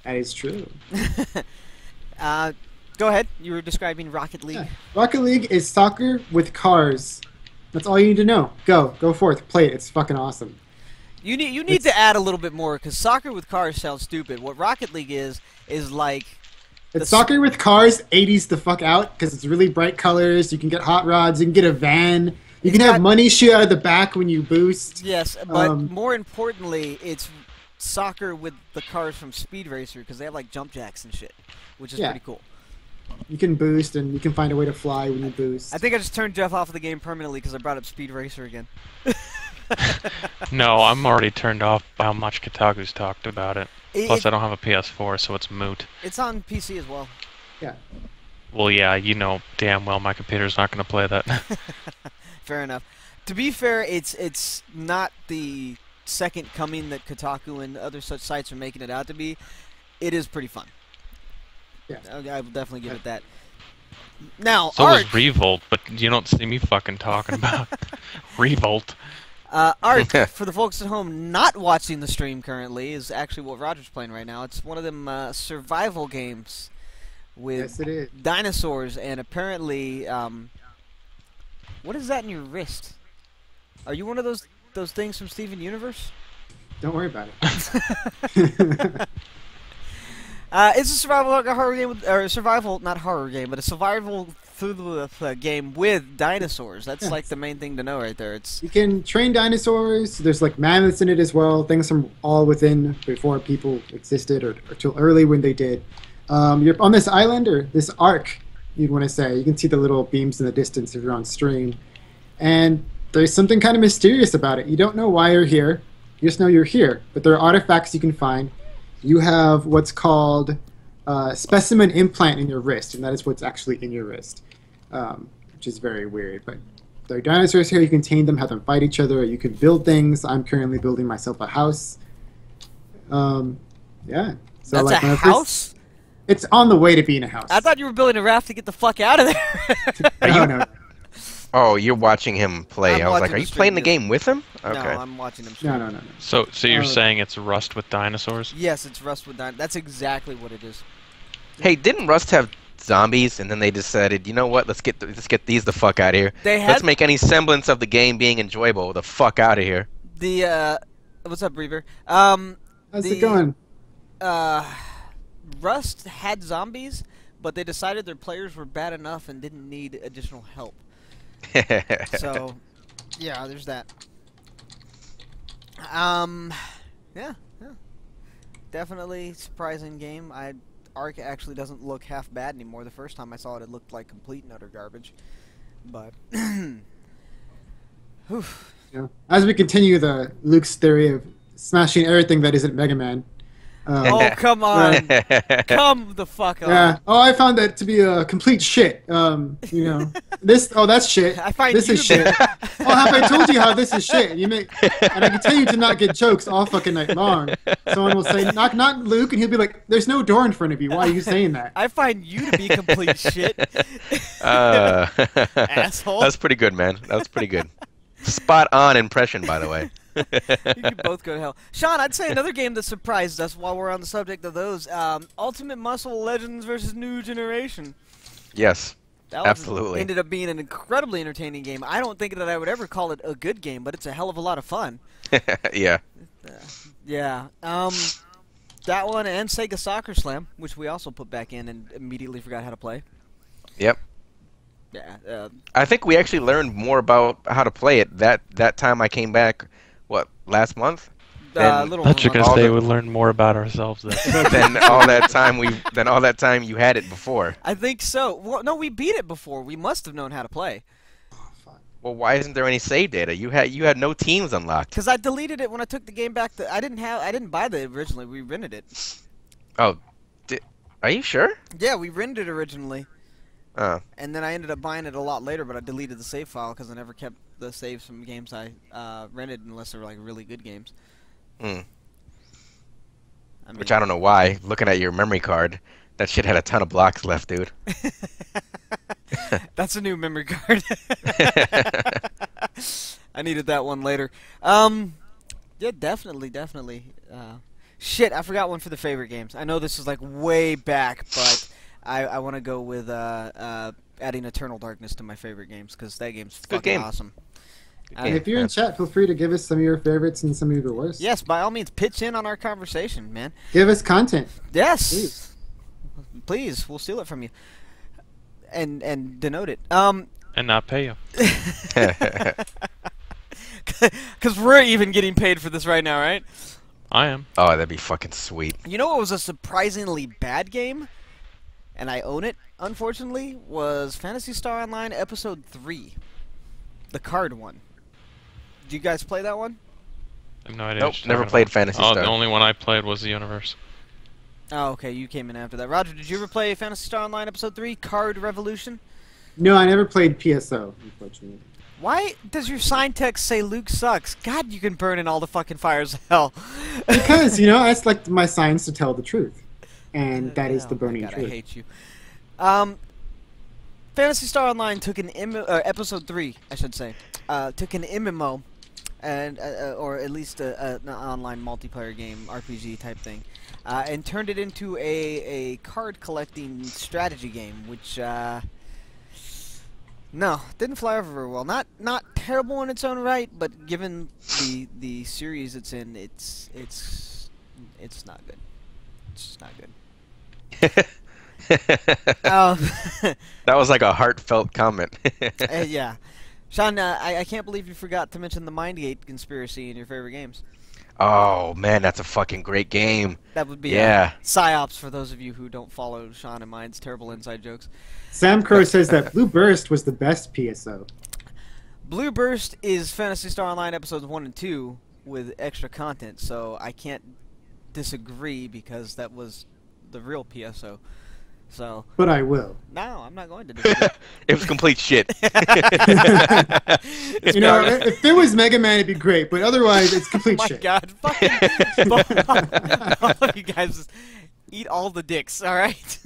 S3: That is true.
S1: Go ahead. You were describing Rocket League.
S3: Yeah. Rocket League is soccer with cars. That's all you need to know. Go forth, play it. It's fucking awesome.
S1: You need to add a little bit more because soccer with cars sounds stupid. What Rocket League is like
S3: It's soccer with cars, 80s the fuck out, because it's really bright colors. You can get hot rods. You can get a van. You can have
S1: got-
S3: money shoot out of the back when you boost.
S1: yes, but
S3: Um,
S1: more importantly, it's soccer with the cars from Speed Racer because they have like jump jacks and shit, which is
S3: Yeah.
S1: pretty cool.
S3: You can boost, and you can find a way to fly when you boost.
S1: I think I just turned Jeff off of the game permanently because I brought up Speed Racer again.
S4: No, I'm already turned off by how much Kotaku's talked about it. Plus, I
S1: It,
S4: don't have a PS4, so it's moot.
S1: it's on PC as well.
S4: Well, yeah, you know damn well my computer's not going to play that.
S1: Fair enough. To be fair, it's not the second coming that Kotaku and other such sites are making it out to be. It is pretty fun.
S3: Yeah.
S1: I will definitely give it that. Now,
S4: So
S1: Ark,
S4: was Revolt, but you don't see me fucking talking about Revolt.
S1: Ark, for the folks at home not watching the stream currently, is actually what Roger's playing right now. It's one of them survival games with
S3: Yes, it is.
S1: dinosaurs, and apparently, what is that in your wrist? Are you one of those things from Steven Universe?
S3: Don't worry about it.
S1: It's a survival horror game, or survival, not horror game, but a survival through the game with dinosaurs. That's like the main thing to know right there. It's
S3: You can train dinosaurs. There's like mammoths in it as well. Things from all within before people existed, or till early when they did. You're on this island, or this ark, you'd want to say. You can see the little beams in the distance if you're on stream. And there's something kind of mysterious about it. You don't know why you're here. You just know you're here. But there are artifacts you can find. You have what's called specimen implant in your wrist, and that is what's actually in your wrist, which is very weird. But there are dinosaurs here. You can tame them, have them fight each other. You can build things. I'm currently building myself a house. Yeah. So
S1: that's
S3: like
S1: a house?
S3: It's on the way to being a house.
S1: I thought you were building a raft to get the fuck out of there.
S3: No.
S2: Oh, you're watching him play.
S1: I'm
S2: I was like,
S1: watching
S2: are
S1: the
S2: you
S1: stream,
S2: playing the
S1: yes.
S2: game with him?
S1: No,
S2: Okay.
S1: I'm watching him stream.
S3: No.
S4: So you're
S3: Oh.
S4: saying it's Rust with dinosaurs?
S1: Yes, it's Rust with dinosaurs. That's exactly what it is.
S2: Hey, didn't Rust have zombies, and then they decided, you know what? Let's get these the fuck out of here.
S1: They had
S2: Let's make any semblance of the game being enjoyable the fuck out of here.
S1: the what's up, Reaver?
S3: How's it going?
S1: Rust had zombies, but they decided their players were bad enough and didn't need additional help. So, yeah, there's that. Yeah. Definitely surprising game. Ark actually doesn't look half bad anymore. The first time I saw it, it looked like complete and utter garbage. But, whew.
S3: Yeah. As we continue Luke's theory of smashing everything that isn't Mega Man.
S1: Oh, come on. Come the fuck on.
S3: Yeah. Oh, I found that to be a complete shit. You know, this. Oh, that's shit.
S1: I find
S3: this
S1: you
S3: is
S1: to be-
S3: shit. Oh, have I told you how this is shit? And I continue to not get jokes all fucking night long. Someone will say, "Knock, knock, Luke," and he'll be like, "There's no door in front of you. Why are you saying that?"
S1: I find you to be complete shit. Asshole.
S2: That's pretty good, man. That was pretty good. Spot on impression, by the way.
S1: You can both go to hell. Sean, I'd say another game that surprised us while we're on the subject of those, Ultimate Muscle Legends versus New Generation.
S2: Yes,
S1: That was-
S2: absolutely.
S1: ended up being an incredibly entertaining game. I don't think that I would ever call it a good game, but it's a hell of a lot of fun.
S2: Yeah.
S1: Yeah. That one and Sega Soccer Slam, which we also put back in and immediately forgot how to play.
S2: Yep.
S1: Yeah.
S2: I think we actually learned more about how to play it that time I came back. What, last month? Then-
S1: Little
S4: Thought you
S1: one
S4: were
S1: month.
S4: gonna say
S2: the-
S4: we learned more about ourselves then.
S2: then all that time you had it before.
S1: I think so. Well, no, we beat it before. We must have known how to play.
S2: Well, why isn't there any save data? You had no teams unlocked.
S1: Because I deleted it when I took the game back. I didn't buy the originally. We rented it.
S2: Oh, are you sure?
S1: Yeah, we rented it originally.
S2: Oh.
S1: And then I ended up buying it a lot later, but I deleted the save file because I never kept the saves from games I rented unless they were like really good games.
S2: Hmm.
S1: I mean,
S2: Which I don't know why. Looking at your memory card, that shit had a ton of blocks left, dude.
S1: That's a new memory card. I needed that one later. Yeah, definitely. Shit, I forgot one for the favorite games. I know this is like way back, but I want to go with adding Eternal Darkness to my favorite games because that game's
S2: Good
S1: fucking
S2: game.
S1: awesome.
S3: And if you're in chat, feel free to give us some of your favorites and some of your worst.
S1: Yes, by all means, pitch in on our conversation, man.
S3: Give us content.
S1: Yes, please, we'll steal it from you, and denote it.
S4: And not pay you.
S1: Because we're even getting paid for this right now, right?
S4: I am.
S2: Oh, that'd be fucking sweet.
S1: You know what was a surprisingly bad game, and I own it, unfortunately, was Phantasy Star Online Episode 3. The card one. Did you guys play that one?
S4: I have no idea.
S2: Nope,
S4: what you're
S2: never
S4: talking
S2: played
S4: about.
S2: Phantasy
S4: Oh,
S2: Star.
S4: the only one I played was the Universe.
S1: Oh, okay, you came in after that. Roger, did you ever play Phantasy Star Online Episode 3, Card Revolution?
S3: No, I never played PSO, unfortunately.
S1: Why does your sign text say Luke sucks? God, you can burn in all the fucking fires of hell.
S3: Because, that's like my signs to tell the truth. And that is the
S1: Oh my
S3: burning
S1: God,
S3: truth.
S1: I hate you. Phantasy Star Online took an episode 3, I should say, took an MMO, and or at least an online multiplayer game, RPG type thing, and turned it into a card collecting strategy game, which no, didn't fly over very well. Not terrible in its own right, but given the series it's in, it's not good. It's just not good.
S2: That was like a heartfelt comment.
S1: Yeah. Sean, I can't believe you forgot to mention the Mindgate conspiracy in your favorite games.
S2: Oh man, that's a fucking great game.
S1: That would be
S2: Yeah.
S1: PsyOps for those of you who don't follow Sean and mine's terrible inside jokes.
S3: Sam Crow says that Blue Burst was the best PSO.
S1: Blue Burst is Phantasy Star Online episodes 1 and 2 with extra content, so I can't disagree because that was the real PSO. So.
S3: But I will.
S1: No, I'm not going to disagree.
S2: It was complete shit.
S3: If there was Mega Man, it'd be great, but otherwise, it's complete shit.
S1: Oh my God, fucking all of you guys just eat all the dicks, all right?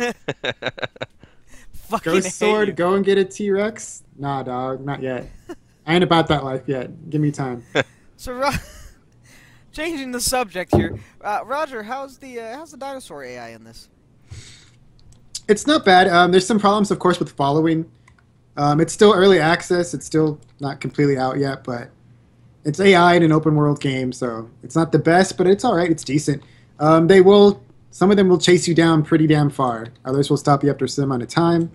S1: Fucking
S3: Ghost
S1: hate
S3: Sword,
S1: you.
S3: go and get a T-Rex? Nah, dog, not yet. I ain't about that life yet. Give me time.
S1: So, changing the subject here, Roger, how's the dinosaur AI in this?
S3: It's not bad. There's some problems, of course, with following. It's still early access. It's still not completely out yet, but it's AI in an open world game, so it's not the best, but it's all right. It's decent. Some of them will chase you down pretty damn far. Others will stop you after some amount of time.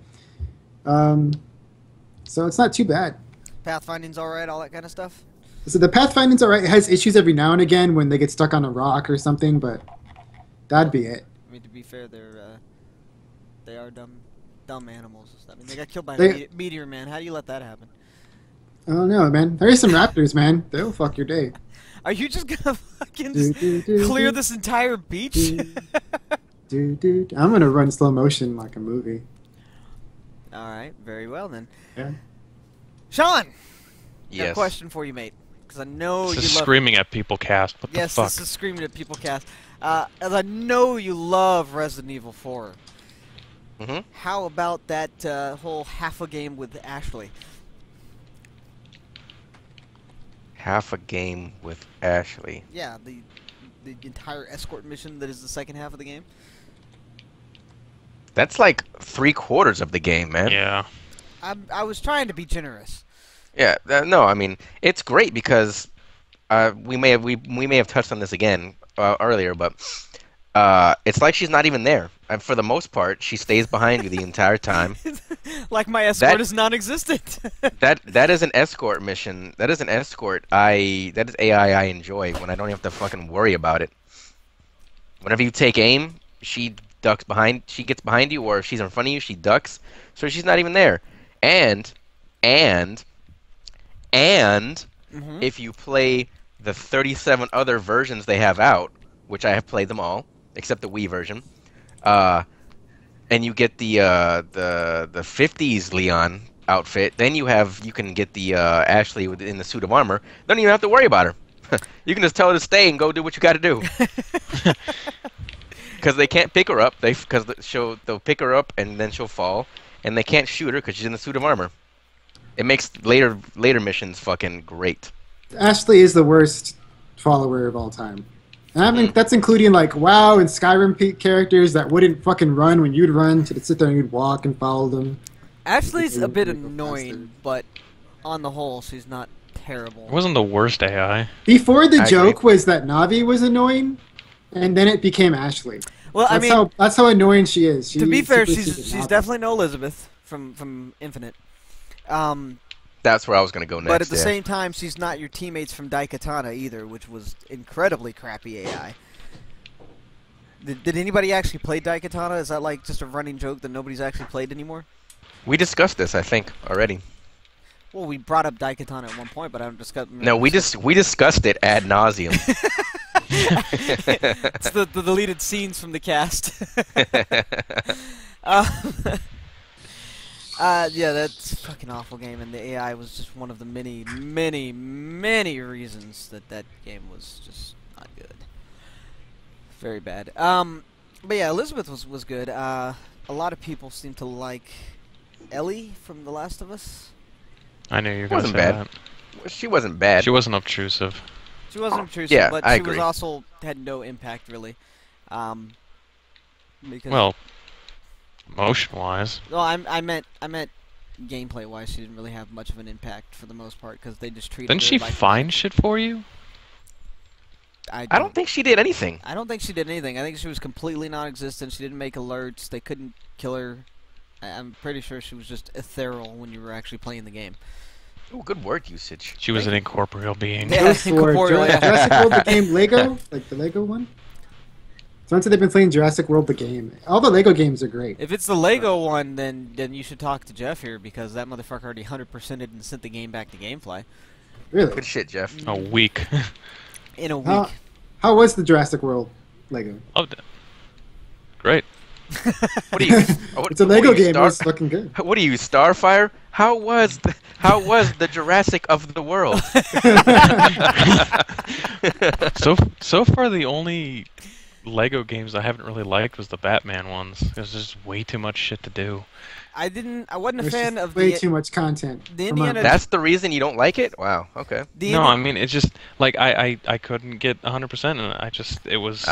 S3: So it's not too bad.
S1: Pathfinding's all right, all that kind of stuff.
S3: So the pathfinding's all right. It has issues every now and again when they get stuck on a rock or something, but that'd be it.
S1: I mean, to be fair, they are dumb animals. I mean, they got killed by
S3: They-
S1: a meteor, man. How do you let that happen?
S3: I don't know, man. There are some raptors, man. They'll fuck your day.
S1: Are you just gonna fucking just clear this entire beach?
S3: Dude. I'm gonna run slow motion like a movie.
S1: All right, very well then.
S3: Yeah.
S1: Sean, got a
S2: Yes.
S1: question for you, mate. Because I know
S4: This
S1: you
S4: is
S1: love.
S4: screaming at people cast. What
S1: Yes,
S4: the fuck?
S1: this is screaming at people cast. As I know you love Resident Evil 4.
S2: Mhm.
S1: How about that whole half a game with Ashley?
S2: Half a game with Ashley.
S1: Yeah, the entire escort mission that is the second half of the game.
S2: That's like 3/4 of the game, man.
S4: Yeah.
S1: I was trying to be generous.
S2: Yeah. No, I mean it's great because we may have touched on this again earlier, but it's like she's not even there. And for the most part, she stays behind you the entire time.
S1: Like my escort
S2: That-
S1: is non-existent.
S2: That is an escort mission. That is an escort. That is AI I enjoy when I don't have to fucking worry about it. Whenever you take aim, she ducks behind. She gets behind you, or if she's in front of you, she ducks. So she's not even there. And
S1: Mhm.
S2: if you play the 37 other versions they have out, which I have played them all except the Wii version, and you get the 50s Leon outfit, then you can get the Ashley in the suit of armor. Don't even have to worry about her. You can just tell her to stay and go do what you got to do. Because they can't pick her up. They'll pick her up and then she'll fall, and they can't shoot her because she's in the suit of armor. It makes later missions fucking great.
S3: Ashley is the worst follower of all time. And I mean, that's including like WoW and Skyrim characters that wouldn't fucking run when you'd run. To sit there and you'd walk and follow them.
S1: Ashley's a bit
S3: Make them
S1: annoying, but on the whole, she's not terrible.
S4: It wasn't the worst AI.
S3: Before the
S2: I
S3: joke
S2: agree.
S3: was that Navi was annoying, and then it became Ashley.
S1: Well, I mean,
S3: That's how annoying she is.
S1: to be fair,
S3: superseded
S1: she's
S3: Navi.
S1: definitely no Elizabeth from Infinite.
S2: That's where I was gonna go next.
S1: But at the
S2: yeah.
S1: same time, she's not your teammates from Daikatana either, which was incredibly crappy AI. Did anybody actually play Daikatana? Is that like just a running joke that nobody's actually played anymore?
S2: We discussed this, I think, already.
S1: Well, we brought up Daikatana at one point, but I don't discuss.
S2: No, we discussed it ad nauseum.
S1: It's the deleted scenes from the cast. Yeah, that's a fucking awful game, and the AI was just one of the many, many, many reasons that that game was just not good. Very bad. But yeah, Elizabeth was good. A lot of people seem to like Ellie from The Last of Us.
S4: I knew you were going to
S2: Wasn't
S4: say
S2: bad.
S4: that.
S2: She wasn't bad.
S4: She wasn't obtrusive.
S1: She wasn't obtrusive,
S2: Yeah,
S1: but
S2: I
S1: she was
S2: agree.
S1: also had no impact really. Because
S4: Well, motion-wise.
S1: well, I meant gameplay-wise, she didn't really have much of an impact for the most part because they just treated
S4: Didn't
S1: her
S4: she
S1: like
S4: find shit for you?
S2: I don't think she did anything.
S1: I don't think she did anything. I think she was completely non-existent. She didn't make alerts. They couldn't kill her. I'm pretty sure she was just ethereal when you were actually playing the game.
S2: Ooh, good word usage.
S4: She was an incorporeal being.
S1: Yeah.
S3: Those for
S1: Incorporeal, yeah.
S3: Jurassic World the game Lego, like the Lego one. So they've been playing Jurassic World the game. All the Lego games are great.
S1: If it's the Lego one, then you should talk to Jeff here because that motherfucker already 100%ed and sent the game back to GameFly
S3: Really?
S2: Good shit, Jeff.
S4: A week.
S1: in a week.
S3: How was the Jurassic World Lego?
S4: Oh, great.
S2: What are you?
S3: It's a Lego game. It's looking good.
S2: What are you, Starfire? How was the Jurassic of the world?
S4: So far, the only Lego games I haven't really liked was the Batman ones. There's just way too much shit to do.
S1: I wasn't a
S3: There's
S1: fan
S3: just
S1: of
S3: way
S1: the
S3: too much content.
S1: the
S3: Come on.
S1: Indiana-
S2: That's the reason you don't like it? Wow. Okay.
S4: No, I mean it's just like I couldn't get 100%, and it was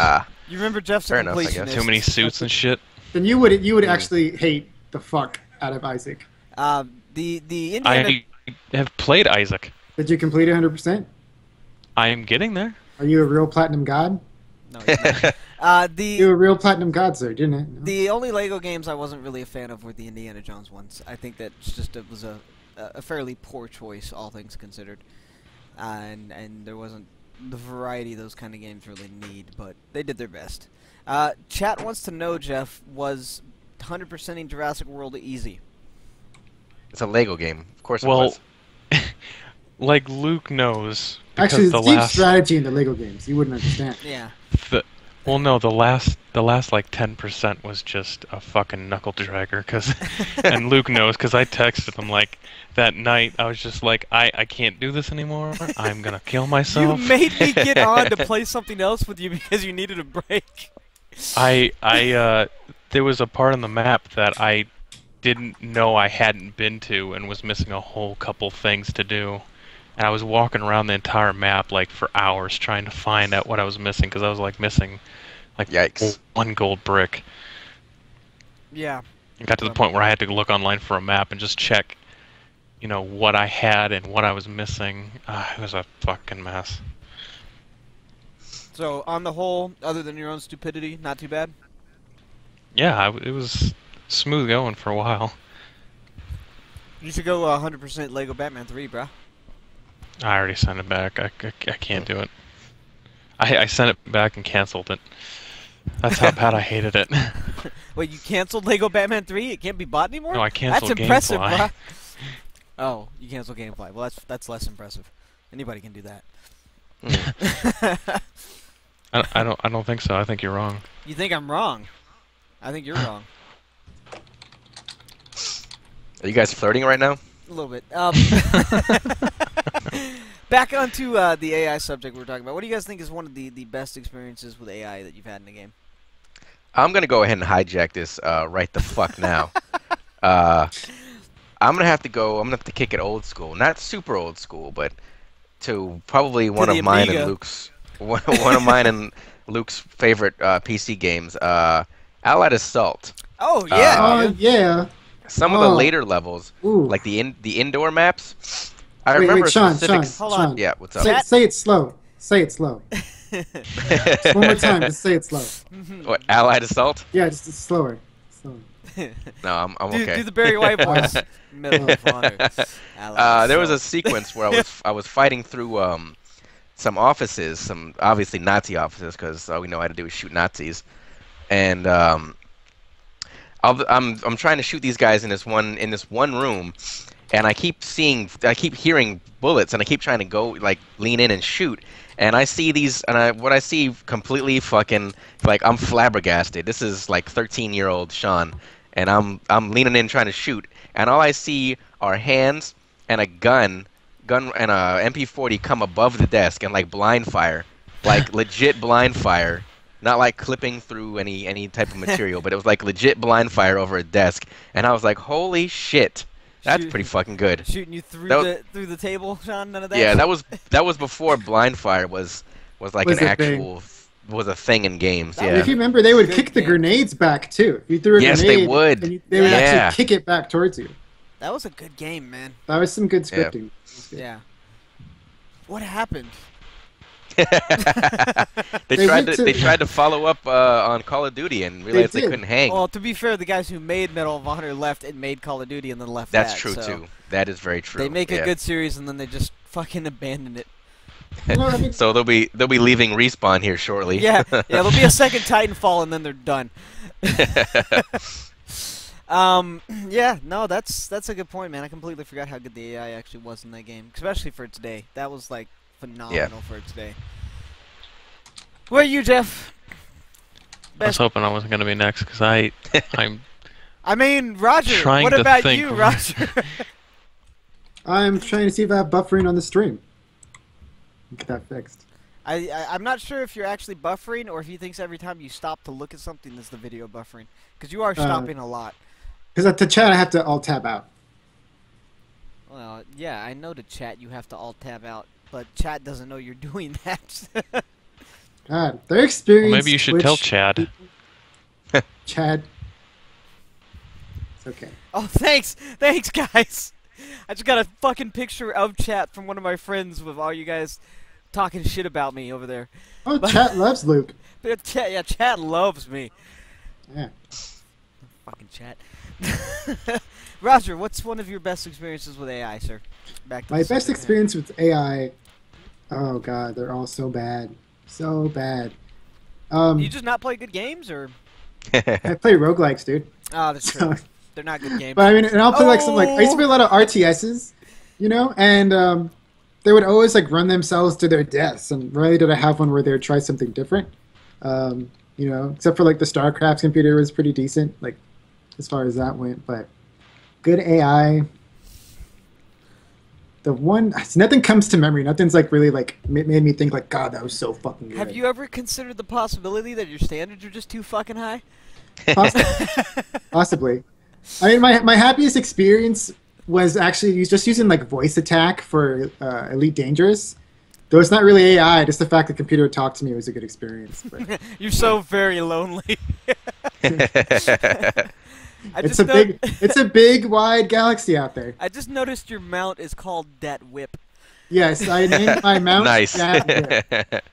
S1: You remember Jeff's
S2: Fair
S1: a
S2: enough, I guess.
S1: completionist.
S4: too many suits and shit.
S3: Then you would actually hate the fuck out of Isaac.
S1: The Indiana.
S4: I have played Isaac.
S3: Did you complete 100%?
S4: I am getting there.
S3: Are you a real platinum god?
S1: No, he's not.
S3: You're a real platinum god, sir, didn't it? No?
S1: The only Lego games I wasn't really a fan of were the Indiana Jones ones. I think that it was a fairly poor choice, all things considered, and there wasn't the variety those kind of games really need, but they did their best. Chat wants to know, Jeff, was 100%ing Jurassic World easy?
S2: It's a Lego game. Of course it
S4: Well,
S2: was.
S4: like Luke knows. Because
S3: Actually,
S4: the
S3: it's deep
S4: last,
S3: strategy in the Lego games. You wouldn't understand.
S1: Yeah.
S4: well, no, the last like 10% was just a fucking knuckle dragger. And Luke knows because I texted him like that night. I was just like, I can't do this anymore. I'm gonna kill myself.
S1: You made me get on to play something else with you because you needed a break.
S4: There was a part on the map that I didn't know I hadn't been to and was missing a whole couple things to do. And I was walking around the entire map like for hours trying to find out what I was missing because I was like missing like
S2: Yikes.
S4: one gold brick.
S1: Yeah.
S4: It got to the point where I had to look online for a map and just check, what I had and what I was missing. It was a fucking mess.
S1: So, on the whole, other than your own stupidity, not too bad?
S4: Yeah, it was smooth going for a while.
S1: You should go 100% Lego Batman 3, bro.
S4: I already sent it back. I can't do it. I sent it back and canceled it. That's how bad I hated it.
S1: Wait, you canceled Lego Batman 3? It can't be bought anymore?
S4: No, I canceled
S1: That's impressive,
S4: Gamefly.
S1: bro. Oh, you canceled Gamefly. Well, that's less impressive. Anybody can do that.
S4: I don't think so. I think you're wrong.
S1: You think I'm wrong? I think you're wrong.
S2: Are you guys flirting right now?
S1: A little bit. Back onto the AI subject we were talking about. What do you guys think is one of the best experiences with AI that you've had in a game?
S2: I'm gonna go ahead and hijack this right the fuck now. I'm gonna have to kick it old school, not super old school, but to probably one
S1: the
S2: of mine
S1: Amiga.
S2: and Luke's one of mine and Luke's favorite PC games, Allied Assault.
S1: Oh, yeah.
S3: Oh,
S1: dude.
S3: yeah.
S2: Some of the
S3: Oh.
S2: later levels,
S3: Ooh.
S2: like the indoor maps. I
S3: Wait,
S2: remember
S3: Sean,
S2: specifics.
S1: Hold on.
S2: Yeah, what's up?
S1: Chat-
S3: Say it slow. Say it slow. One more time. Just say it slow.
S2: What, Allied Assault?
S3: Yeah, just slower. Slower.
S2: No, I'm okay.
S1: Do the Barry White voice. Medal of Honor.
S2: There was a sequence where I was fighting through some offices, some obviously Nazi offices, because all we know how to do is shoot Nazis, and I'm trying to shoot these guys in this one room, and I keep hearing bullets, and I keep trying to go like lean in and shoot, and I see these, and what I see completely fucking like I'm flabbergasted. This is like 13-year-old Sean. and I'm leaning in trying to shoot, and all I see are hands and a gun and a MP40 come above the desk and like blind fire, like legit blind fire, not like clipping through any type of material, but it was like legit blind fire over a desk, and I was like, holy shit, that's pretty fucking good.
S1: Shooting you through through the table, Sean. None of that.
S2: Yeah, that was before blind fire was like
S3: Was
S2: an
S3: a
S2: actual was a thing in games.
S1: That
S2: Yeah.
S3: If you remember, they would
S1: Good
S3: kick the
S1: game.
S3: grenades back too. If you threw a
S2: Yes,
S3: grenade,
S2: they would.
S3: they would
S2: Yeah.
S3: actually kick it back towards you.
S1: That was a good game, man.
S3: That was some good
S2: Yeah.
S3: scripting.
S1: Yeah. What happened?
S2: they
S3: They
S2: tried
S3: went
S2: to they
S3: to-
S2: tried to follow up on Call of Duty and realized they
S3: did.
S2: couldn't hang.
S1: Well, to be fair, the guys who made Medal of Honor left and made Call of Duty and then left
S2: That's
S1: that,
S2: true
S1: so
S2: too. That is very true.
S1: They make a
S2: yeah.
S1: good series and then they just fucking abandon it.
S3: Well, I mean,
S2: So they'll be leaving Respawn here shortly.
S1: Yeah, there'll be a second Titanfall and then they're done. Yeah, no, that's a good point, man. I completely forgot how good the AI actually was in that game, especially for its day. That was like phenomenal for its day. Where are you, Jeff?
S4: I was hoping I wasn't going to be next because I'm
S1: I mean, Roger.
S4: Trying
S1: What
S4: to
S1: about
S4: think.
S1: you, Roger?
S3: I'm trying to see if I have buffering on the stream. Get that fixed.
S1: I'm not sure if you're actually buffering or if he thinks every time you stop to look at something is the video buffering, because you are stopping a lot.
S3: Because at the chat, I have to alt tab out.
S1: Well, yeah, I know to chat you have to alt tab out, but chat doesn't know you're doing that.
S3: God, their experience.
S4: well, maybe you should tell Chad.
S3: Chad. It's okay.
S1: Oh, thanks, guys. I just got a fucking picture of chat from one of my friends with all you guys talking shit about me over there.
S3: Oh, chat loves Luke.
S1: Chat loves me.
S3: Yeah.
S1: Fucking chat. Roger, what's one of your best experiences with AI, sir? Back to
S3: My
S1: the
S3: best
S1: subject
S3: experience with AI. Oh God, they're all so bad, so bad.
S1: here. You just not play good games, or?
S3: I play roguelikes, dude.
S1: Oh, that's true.
S3: So,
S1: They're not good games.
S3: but I mean, and I'll play like some I used to play a lot of RTSs, you know, and they would always like run themselves to their deaths. And rarely did I have one where they would try something different. You know, except for like the StarCraft computer was pretty decent, like as far as that went. But good AI. The one, nothing comes to memory. Nothing's like really like made me think like, God, that was so fucking good.
S1: Have you ever considered the possibility that your standards are just too fucking high?
S3: Possibly. I mean, my happiest experience was actually just using like voice attack for Elite Dangerous. Though it's not really AI, just the fact the computer would talk to me was a good experience. But
S1: You're so very lonely.
S3: it's a big, wide galaxy out there.
S1: I just noticed your mount is called Dat Whip.
S3: Yes, I named my mount.
S2: Nice.
S3: that.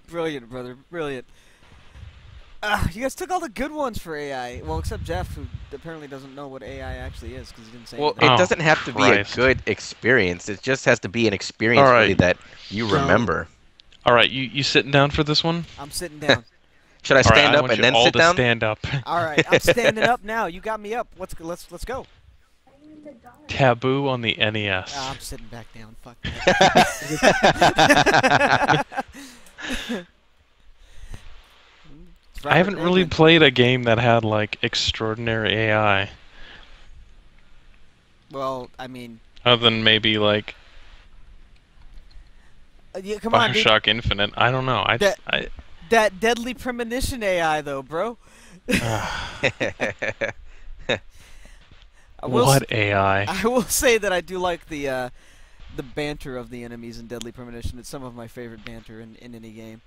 S1: Brilliant, brother. Brilliant. You guys took all the good ones for AI. Well, except Jeff, who apparently doesn't know what AI actually is because he didn't say
S2: Well,
S1: anything.
S2: it
S4: Oh,
S2: doesn't have to be
S4: Christ.
S2: a good experience. It just has to be an experience
S4: All right.
S2: really that you remember.
S4: All right, you sitting down for this one?
S1: I'm sitting down.
S2: Should I
S4: All right,
S2: stand
S4: I
S2: up
S4: want
S2: and
S4: you
S2: then
S4: all
S2: sit
S4: to
S2: down?
S4: stand up.
S1: All right, I'm standing up now. You got me up. Let's go.
S4: Taboo on the NES.
S1: I'm sitting back down. Fuck that.
S4: I haven't really played a game that had like extraordinary AI,
S1: Well, I mean,
S4: other than maybe like
S1: yeah, come on, dude.
S4: Bioshock Infinite. I don't know.
S1: That Deadly Premonition AI, though, bro. I will
S4: What AI?
S1: I will say that I do like the banter of the enemies in Deadly Premonition. It's some of my favorite banter in any game.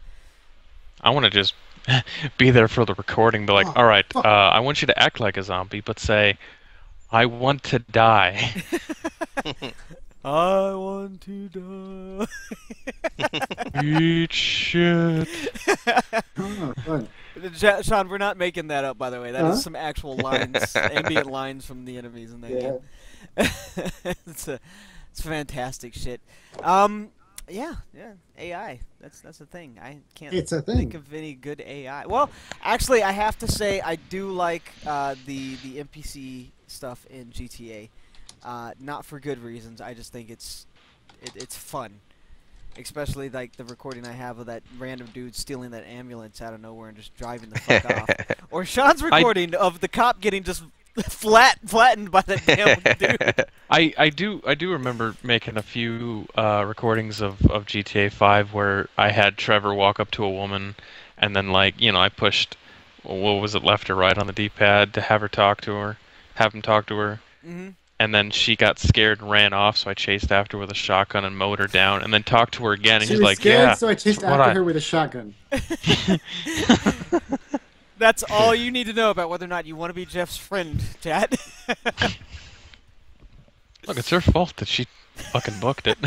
S4: I want to just be there for the recording. Be like,
S3: Oh,
S4: all right,
S3: fuck.
S4: I want you to act like a zombie, but say, I want to die.
S1: I want to die.
S4: Eat shit.
S3: Oh, fun.
S1: Sean, we're not making that up, by the way. That is
S3: Huh?
S1: some actual lines, ambient lines from the enemies in that game. It's fantastic shit. Yeah, AI. That's a thing. I can't
S3: It's a
S1: think
S3: thing.
S1: of any good AI. Well, actually, I have to say I do like the NPC stuff in GTA. Not for good reasons. I just think it's fun. Especially like the recording I have of that random dude stealing that ambulance out of nowhere and just driving the fuck off. Or Sean's recording of the cop getting just flattened by that damn dude.
S4: I do remember making a few recordings of GTA 5 where I had Trevor walk up to a woman, and then like I pushed, what was it, left or right on the D-pad to have him talk to her,
S1: Mm-hmm.
S4: and then she got scared and ran off, so I chased after with a shotgun and mowed her down, and then talked to her again, and
S3: She
S4: he's
S3: was
S4: like,
S3: scared,
S4: yeah.
S3: so I chased
S4: what
S3: after her with a shotgun.
S1: That's all you need to know about whether or not you want to be Jeff's friend, chat.
S4: Look, it's her fault that she fucking booked it.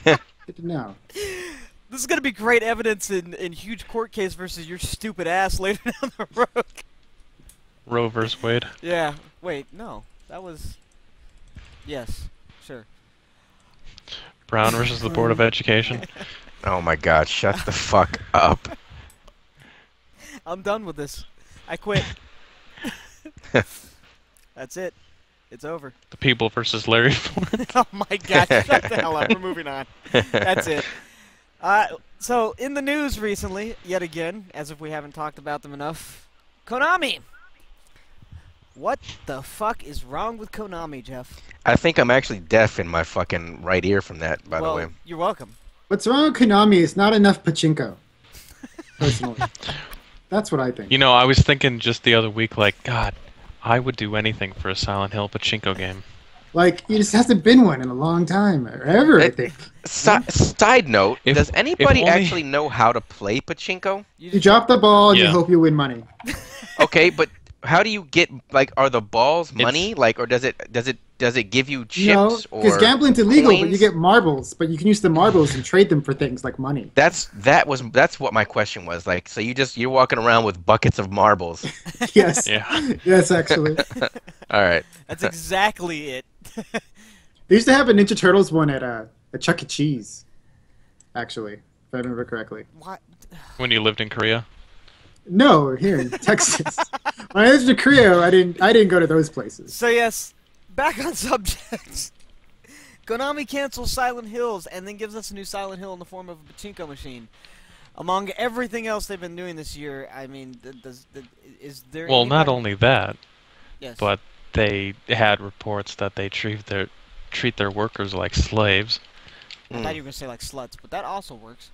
S3: Good to know.
S1: This is gonna be great evidence in huge court case versus your stupid ass later down the road.
S4: Roe versus Wade.
S1: Yeah. Wait, no. That was... Yes. Sure.
S4: Brown versus the Board of Education.
S2: Oh my God! Shut the fuck up.
S1: I'm done with this. I quit. That's it. It's over.
S4: The People versus Larry Flynn.
S1: Oh my gosh, shut the hell up. We're moving on. That's it. So, in the news recently, yet again, as if we haven't talked about them enough, Konami! What the fuck is wrong with Konami, Jeff?
S2: I think I'm actually deaf in my fucking right ear from that, by the way.
S1: You're welcome.
S3: What's wrong with Konami is not enough pachinko. Personally. That's what I think.
S4: I was thinking just the other week, like, God, I would do anything for a Silent Hill pachinko game.
S3: Like, it just hasn't been one in a long time, or ever, I think.
S2: Side note, does anybody
S4: only-
S2: actually know how to play pachinko?
S3: You drop the ball and you
S4: Yeah.
S3: hope you win money.
S2: Okay, but how do you get, like, are the balls money? Like, or does it give you chips
S3: No,
S2: or
S3: because gambling's illegal, but you
S2: coins?
S3: get marbles. But you can use the marbles and trade them for things like money.
S2: That's what my question was. Like, so you're walking around with buckets of marbles.
S3: Yes.
S4: Yeah.
S3: Yes, actually.
S2: All right.
S1: That's exactly it.
S3: They used to have a Ninja Turtles one at a Chuck E. Cheese, actually, if I remember correctly.
S1: What?
S4: When you lived in Korea.
S3: No, here in Texas. When I lived in Korea, I didn't go to those places.
S1: So yes, back on subject. Konami cancels Silent Hills and then gives us a new Silent Hill in the form of a pachinko machine. Among everything else they've been doing this year, I mean, is there?
S4: Well, not
S1: anybody-
S4: only that,
S1: Yes.
S4: but they had reports that they treat their workers like slaves.
S1: I thought you were gonna say like sluts, but that also works.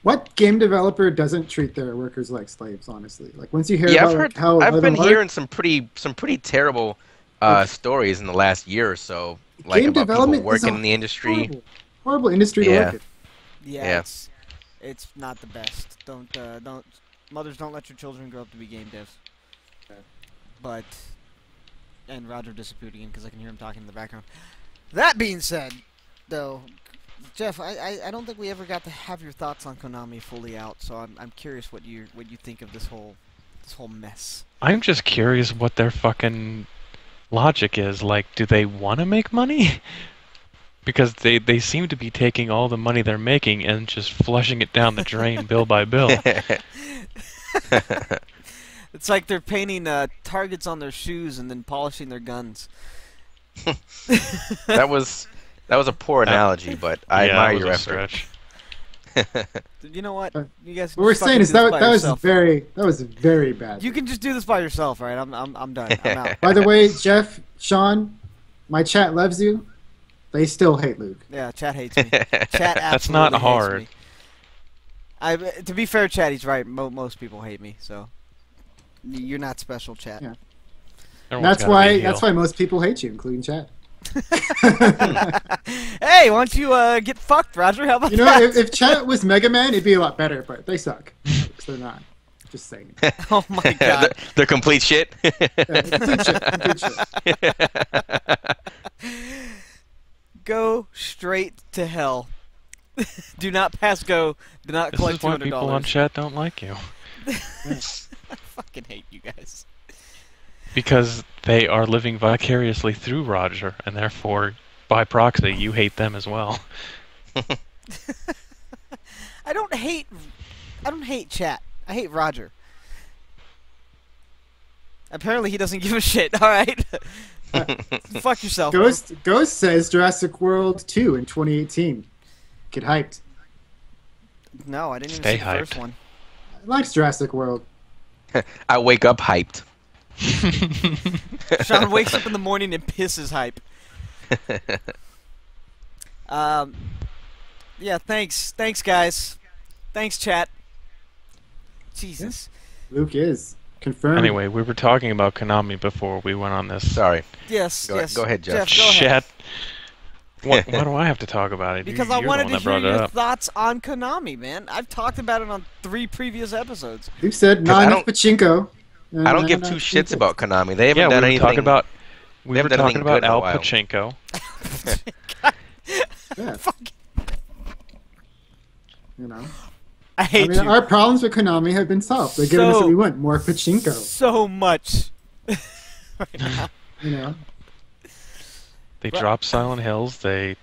S3: What game developer doesn't treat their workers like slaves? Honestly, like once you hear
S2: Yeah,
S3: about like, how
S2: I've been
S3: other
S2: hearing some pretty terrible stories in the last year or so, like
S3: game
S2: about people
S3: development is
S2: working
S3: a
S2: in the industry.
S3: horrible industry to
S2: Yeah.
S3: work in.
S1: Yeah,
S2: Yeah.
S1: it's not the best. Don't mothers don't let your children grow up to be game devs. But and Roger disappeared again because I can hear him talking in the background. That being said, though, Jeff, I don't think we ever got to have your thoughts on Konami fully out. So I'm curious what you think of this whole mess.
S4: I'm just curious what their fucking logic is. Like, do they want to make money? Because they seem to be taking all the money they're making and just flushing it down the drain bill by bill.
S1: It's like they're painting targets on their shoes and then polishing their guns.
S2: That was a poor analogy, but I
S4: Yeah,
S2: admire
S4: that
S2: your
S4: was a
S2: effort.
S4: stretch.
S1: You know what? You guys.
S3: What we're
S1: fucking
S3: saying is
S1: do this
S3: that
S1: by
S3: was
S1: yourself.
S3: very bad.
S1: You can just do this by yourself, right? I'm done. I'm out.
S3: By the way, Jeff, Sean, my chat loves you. They still hate Luke.
S1: Yeah, chat hates me. Chat
S4: That's not
S1: absolutely hates
S4: hard.
S1: me. To be fair, chat, he's right. Most people hate me, so you're not special, chat.
S3: Yeah.
S4: Everyone's
S3: That's
S4: gotta be a
S3: why
S4: heel.
S3: most people hate you, including chat.
S1: Hey, why don't you get fucked, Roger? How about
S3: You know,
S1: that?
S3: if chat was Mega Man, it'd be a lot better, but they suck. 'Cause they're not. Just saying.
S1: Oh my god.
S2: They're complete shit.
S3: Complete shit.
S1: Go straight to hell. Do not pass go. Do not
S4: This
S1: collect
S4: is why people on
S1: $200.
S4: chat don't like you.
S1: I fucking hate you guys.
S4: Because they are living vicariously through Roger, and therefore, by proxy, you hate them as well.
S1: I don't hate chat. I hate Roger. Apparently he doesn't give a shit. All right. Fuck yourself.
S3: Ghost says Jurassic World 2 in 2018. Get hyped.
S1: No, I didn't even
S4: Stay
S1: see the first
S4: hyped.
S1: one.
S3: I like Jurassic World.
S2: I wake up hyped.
S1: Sean wakes up in the morning and pisses hype. Yeah, thanks, guys. Thanks, chat. Jesus.
S3: Luke is confirmed.
S4: Anyway, we were talking about Konami before we went on this.
S2: Sorry.
S1: Yes,
S2: Go
S1: yes.
S2: ahead, Jeff.
S1: Go ahead.
S4: Shit. Why do I have to talk about it?
S1: Because
S4: You're
S1: I
S4: the
S1: wanted
S4: one
S1: to
S4: that
S1: hear
S4: brought it
S1: your
S4: up.
S1: thoughts on Konami, man. I've talked about it on 3 previous episodes.
S3: Luke said
S2: 'Cause I
S3: not enough
S2: don't-
S3: pachinko.
S2: I don't give two shits about Konami. They haven't
S4: Yeah, we
S2: done
S4: were
S2: anything.
S4: talking about
S2: they haven't done anything good in a
S4: Al
S2: while.
S4: Pachinko.
S3: Yeah,
S1: Fuck.
S3: you know.
S1: I hate you
S3: our problems with Konami have been solved. They're giving us what we want, more pachinko.
S1: so much. Right now.
S3: You know.
S4: They dropped Silent Hills. They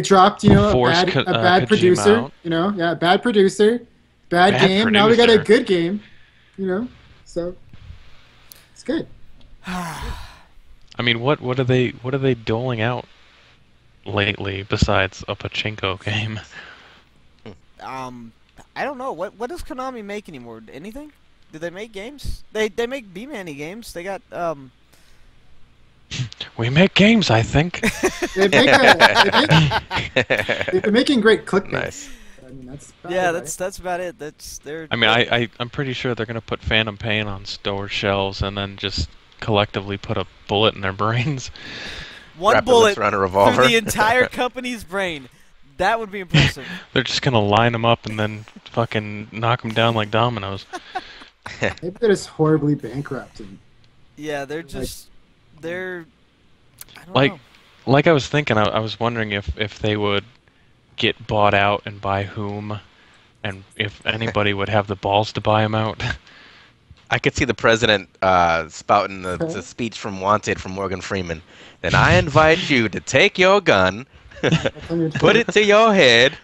S3: dropped, you know, a
S4: Forced
S3: bad,
S4: Kojima
S3: producer.
S4: out.
S3: You know, yeah, bad producer, bad
S4: Bad
S3: game. Now we got a
S4: producer.
S3: good game. You know, so it's good.
S4: I mean, what are they doling out lately besides a pachinko game?
S1: I don't know. What does Konami make anymore? Anything? Do they make games? They make B-Manny games. They got
S4: We make games, I think.
S3: They've been making great clickbait.
S2: Nice.
S3: I mean, that's about
S1: yeah.
S3: it,
S1: That's about it. That's their.
S4: I mean, I'm pretty sure they're gonna put Phantom Pain on store shelves and then just collectively put a bullet in their brains.
S1: one
S2: Wrap the
S1: bullet
S2: lips around a revolver.
S1: through the entire company's brain. That would be impressive.
S4: They're just gonna line them up and then fucking knock them down like dominoes.
S3: Maybe they're just horribly bankrupt. And,
S1: Yeah, they're just they're. I don't
S4: Like,
S1: know.
S4: like I was thinking, I was wondering if they would get bought out and by whom, and if anybody would have the balls to buy them out.
S2: I could see the president spouting the speech from Wanted from Morgan Freeman. Then I invite you to take your gun, put it to your head.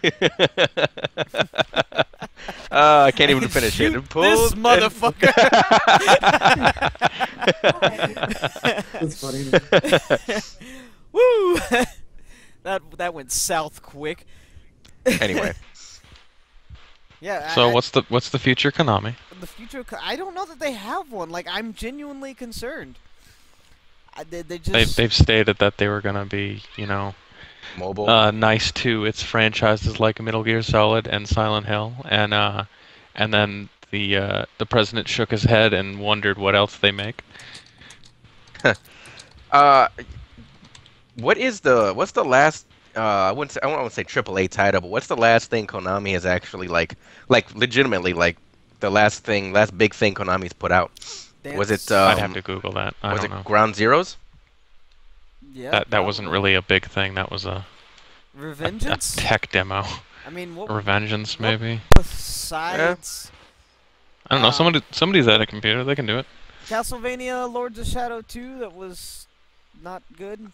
S2: I can't even finish
S1: Shoot
S2: it. Pull
S1: this
S2: and-
S1: motherfucker.
S3: That's funny.
S1: Woo! that went south quick.
S2: Anyway,
S1: Yeah.
S4: So
S1: I,
S4: what's the future Konami?
S1: the future? I don't know that they have one. Like, I'm genuinely concerned. They just.
S4: They've stated that they were gonna be,
S2: mobile.
S4: nice to its franchises like Metal Gear Solid and Silent Hill, and then the president shook his head and wondered what else they make.
S2: What's the last? I won't say AAA title, but what's the last thing Konami has actually like legitimately like the last big thing Konami's put out? Was it?
S4: I'd have to Google that. I
S2: was
S4: don't
S2: it
S4: know.
S2: Ground Zeroes?
S1: Yeah.
S4: That wasn't really a big thing. That was a
S1: Revengeance.
S4: tech demo.
S1: I mean, what
S4: Revengeance, maybe.
S1: besides
S4: I don't know. Somebody's at a computer. They can do it.
S1: Castlevania Lords of Shadow 2? That was not good.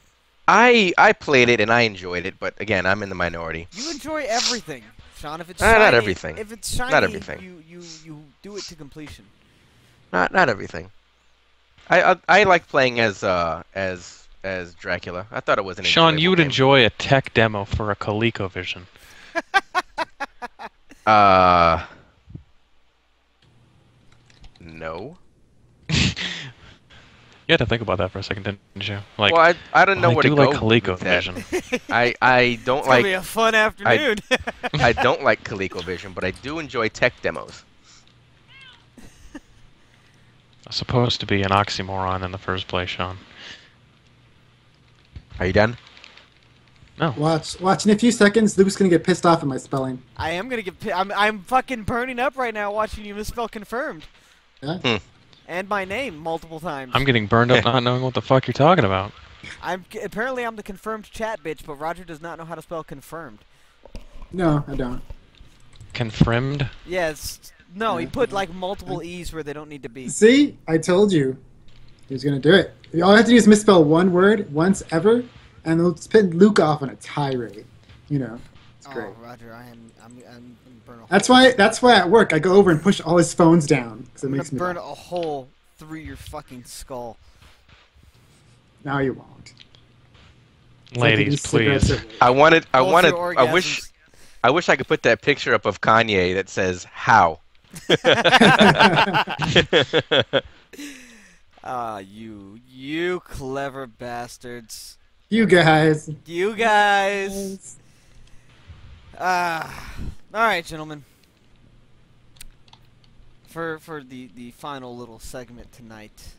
S2: I played it and I enjoyed it, but again, I'm in the minority.
S1: You enjoy everything, Sean. If it's
S2: Not
S1: shiny,
S2: everything.
S1: If it's shiny,
S2: Not everything.
S1: You do it to completion.
S2: Not everything. I like playing as Dracula. I thought it was an
S4: Sean, you would
S2: enjoyable
S4: enjoy a tech demo for a ColecoVision.
S2: game. No.
S4: You had to think about that for a second, didn't you? Like,
S2: Well, I don't know
S4: I
S2: where
S4: do
S2: to
S4: like
S2: go with that.
S4: ColecoVision.
S2: I don't
S1: It's gonna be
S2: like
S1: a fun afternoon.
S2: I don't like ColecoVision, but I do enjoy tech demos.
S4: Supposed to be an oxymoron in the first place, Sean.
S2: Are you done?
S4: No.
S3: Watch. In a few seconds, Luke's gonna get pissed off at my spelling.
S1: I am gonna get. I'm fucking burning up right now watching you misspell confirmed.
S3: Yeah.
S1: And my name multiple times.
S4: I'm getting burned up not knowing what the fuck you're talking about.
S1: Apparently I'm the confirmed chat bitch, but Roger does not know how to spell confirmed.
S3: No, I don't.
S4: Confirmed?
S1: Yes. No, he put like multiple E's where they don't need to be.
S3: See, I told you, he was gonna do it. All I have to do is misspell one word once ever, and it'll spin Luke off on a tirade. You know, it's great.
S1: Oh, Roger, I'm burn a
S3: That's why at work I go over and push all his phones down because it
S1: I'm
S3: makes
S1: gonna
S3: me.
S1: burn
S3: laugh.
S1: a hole through your fucking skull.
S3: Now you won't. It's like
S4: Ladies,
S3: these cigarettes
S4: please.
S3: at work.
S2: I
S1: Hold your
S2: wish
S1: orgasms.
S2: I wish I could put that picture up of Kanye that says "How."
S1: Ah, you clever bastards.
S3: You guys.
S1: You guys. All right, gentlemen. For the final little segment tonight,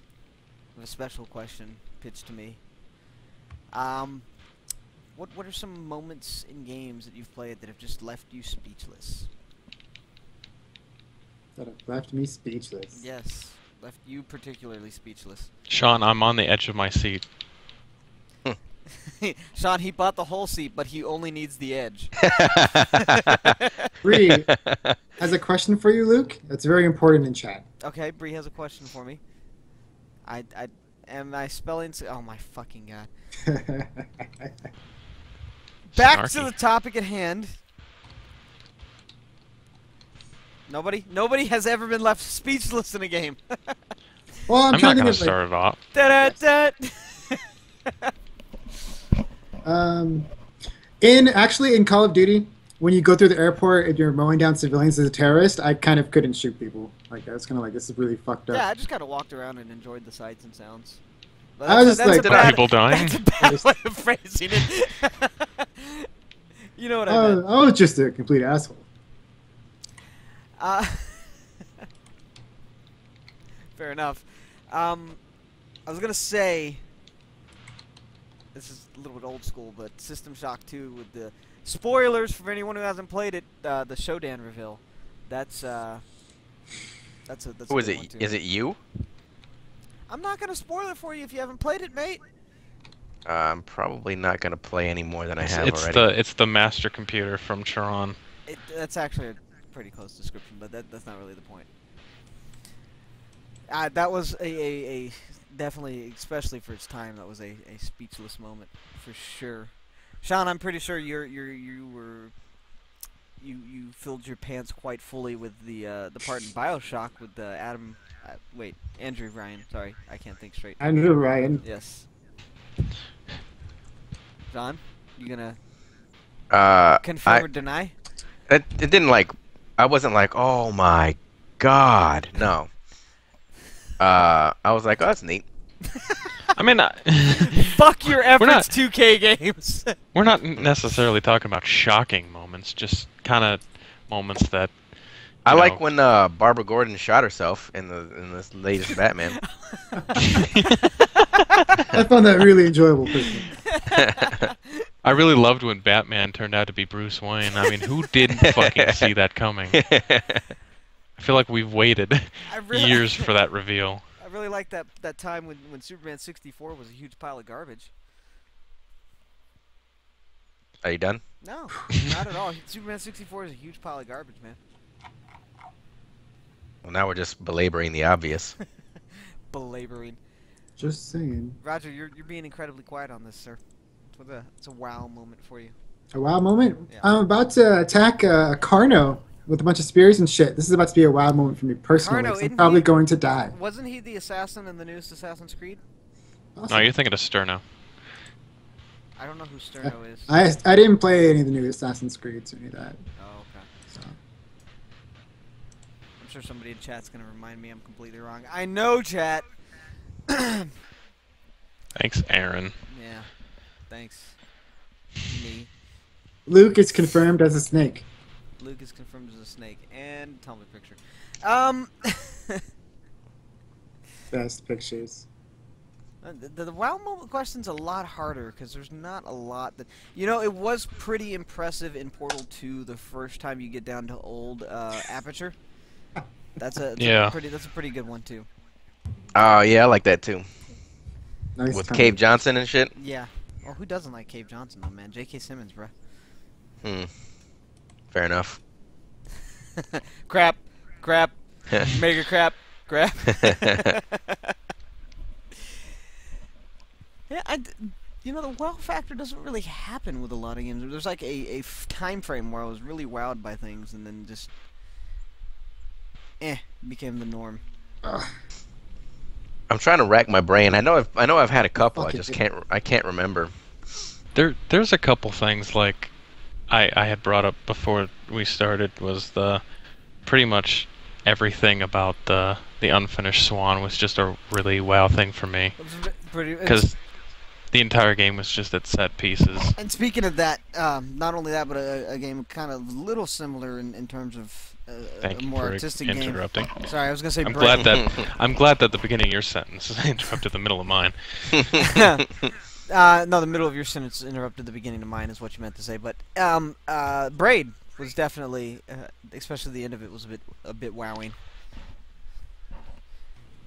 S1: I have a special question pitched to me. What are some moments in games that you've played that have just left you speechless?
S3: That have left me speechless.
S1: Yes, left you particularly speechless.
S4: Sean, I'm on the edge of my seat.
S1: Sean, he bought the whole seat, but he only needs the edge.
S3: Bree has a question for you, Luke. That's very important in chat.
S1: Okay, Bree has a question for me. Am I spelling? Oh my fucking god! Back to
S4: Snarky.
S1: the topic at hand. Nobody has ever been left speechless in a game.
S3: Well,
S4: I'm not
S3: trying
S4: going to
S3: to think
S4: start it off.
S1: Da-da-da.
S3: in Call of Duty, when you go through the airport and you're mowing down civilians as a terrorist, I kind of couldn't shoot people. Like, I was kind of like, this is really fucked up.
S1: Yeah, I just kind of walked around and enjoyed the sights and sounds. But
S3: I was just like,
S4: People dying?
S1: That's a bad way of phrasing it. You know what I meant.
S3: I was just a complete asshole.
S1: Fair enough. I was gonna say, this is a little bit old school, but System Shock 2 with the spoilers for anyone who hasn't played it. The Shodan reveal. That's a
S2: Who is
S1: good one,
S2: it?
S1: too.
S2: Is it you?
S1: I'm not gonna spoil it for you if you haven't played it, mate.
S2: I'm probably not gonna play any more than I have already.
S4: It's the master computer from Charon.
S1: That's actually a pretty close description, but that's not really the point. That was a definitely, especially for its time, that was a speechless moment for sure. Sean, I'm pretty sure you filled your pants quite fully with the part in BioShock with the Andrew Ryan. Sorry, I can't think straight.
S3: Andrew Ryan.
S1: Yes. John, you gonna confirm or deny?
S2: It didn't like. I wasn't like, oh my god, no. I was like, oh, that's neat.
S4: I mean,
S1: Fuck your efforts,
S4: not-
S1: 2K games.
S4: we're not necessarily talking about shocking moments, just kind of moments that.
S2: I
S4: you
S2: like
S4: know,
S2: when Barbara Gordon shot herself in this latest Batman.
S3: I found that really enjoyable. Personally.
S4: I really loved when Batman turned out to be Bruce Wayne. I mean, who didn't fucking see that coming? I feel like we've waited years for that reveal.
S1: I really like that time when Superman 64 was a huge pile of garbage.
S2: Are you done?
S1: No, not at all. Superman 64 is a huge pile of garbage, man.
S2: Well, now we're just belaboring the obvious.
S1: Belaboring.
S3: Just saying.
S1: Roger, you're being incredibly quiet on this, sir. It's a wow moment for you.
S3: A wow moment.
S1: Yeah.
S3: I'm about to attack a Carno with a bunch of spears and shit. This is about to be a wow moment for me personally.
S1: Carno,
S3: 'Cause I'm
S1: isn't
S3: probably
S1: he-
S3: going to die.
S1: Wasn't he the assassin in the newest Assassin's Creed?
S3: Awesome.
S4: No, you're thinking of Sterno.
S1: I don't know who Sterno is.
S3: I didn't play any of the new Assassin's Creed or any of that.
S1: Oh, okay.
S3: So.
S1: I'm sure somebody in chat's gonna remind me I'm completely wrong. I know, chat.
S4: Thanks, Aaron.
S1: Yeah. Thanks. Me.
S3: Luke is confirmed as a snake.
S1: Luke is confirmed as a snake. And tell me picture.
S3: Best pictures.
S1: The wow moment question's a lot harder because there's not a lot that it was pretty impressive in Portal 2 the first time you get down to old Aperture. That's a pretty good one too.
S2: Oh yeah, I like that too.
S3: Nice
S2: With
S3: comment.
S2: Cave Johnson and shit.
S1: Yeah. Well, who doesn't like Cave Johnson though, man? J.K. Simmons, bruh.
S2: Fair enough.
S1: Crap. Mega crap. Yeah, the wow factor doesn't really happen with a lot of games. There's like a time frame where I was really wowed by things, and then just became the norm.
S3: Ugh.
S2: I'm trying to rack my brain. I know I've had a couple.
S3: Fucking
S2: I can't remember.
S4: There's a couple things like I had brought up before we started was the pretty much everything about the unfinished Swan was just a really wow thing for me because the entire game was just at set pieces.
S1: And speaking of that, not only that, but a game kind of little similar in terms of
S4: Thank
S1: a
S4: you
S1: more
S4: for
S1: artistic
S4: interrupting.
S1: game. Sorry, I was gonna say.
S4: I'm glad that the beginning of your sentence interrupted the middle of mine.
S1: No, the middle of your sentence interrupted the beginning of mine is what you meant to say. But Braid was definitely, especially the end of it, was a bit wowing.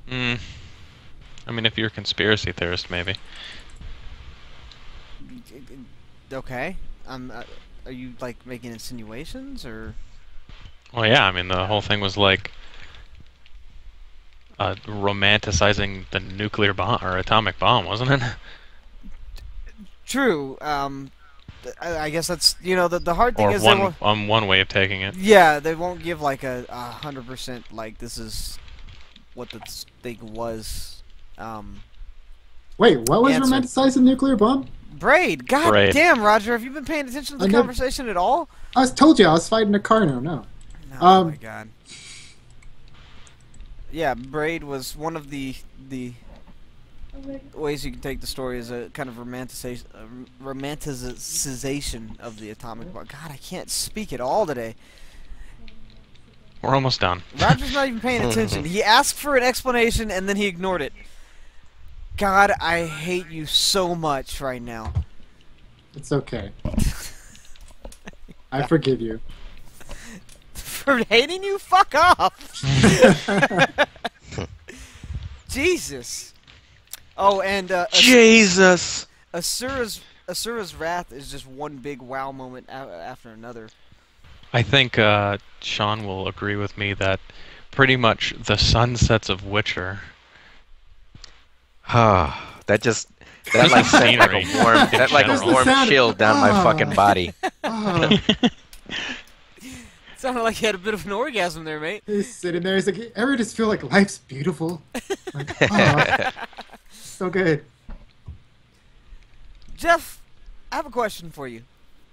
S4: I mean, if you're a conspiracy theorist, maybe.
S1: Okay. Are you like making insinuations or?
S4: Well, yeah. I mean, the whole thing was like romanticizing the nuclear bomb or atomic bomb, wasn't it?
S1: True. I guess that's the hard thing
S4: Or
S1: is
S4: one way of taking it.
S1: yeah, they won't give like a 100% like this is what the thing was.
S3: Wait, what was
S1: Answer.
S3: romanticized the nuclear bomb?
S1: Braid. God
S4: Braid.
S1: damn, Roger, have you been paying attention to the conversation at all?
S3: Told you I was fighting a car now. No.
S1: Oh my god. Yeah, Braid was one of the ways you can take the story as a kind of romanticization of the atomic bomb. God, I can't speak at all today.
S4: We're almost done.
S1: Roger's not even paying attention. He asked for an explanation and then he ignored it. God, I hate you so much right now.
S3: It's okay. I forgive you.
S1: For hating you? Fuck off! Jesus. Oh, and
S2: Jesus.
S1: Asura's Wrath is just one big wow moment after another.
S4: I think Sean will agree with me that pretty much the sunsets of Witcher.
S2: that like sent like a warm chill down my fucking body.
S1: Sounded like you had a bit of an orgasm there, mate.
S3: He's sitting there. He's like, ever just feel like life's beautiful? Like, so good.
S1: Jeff, I have a question for you.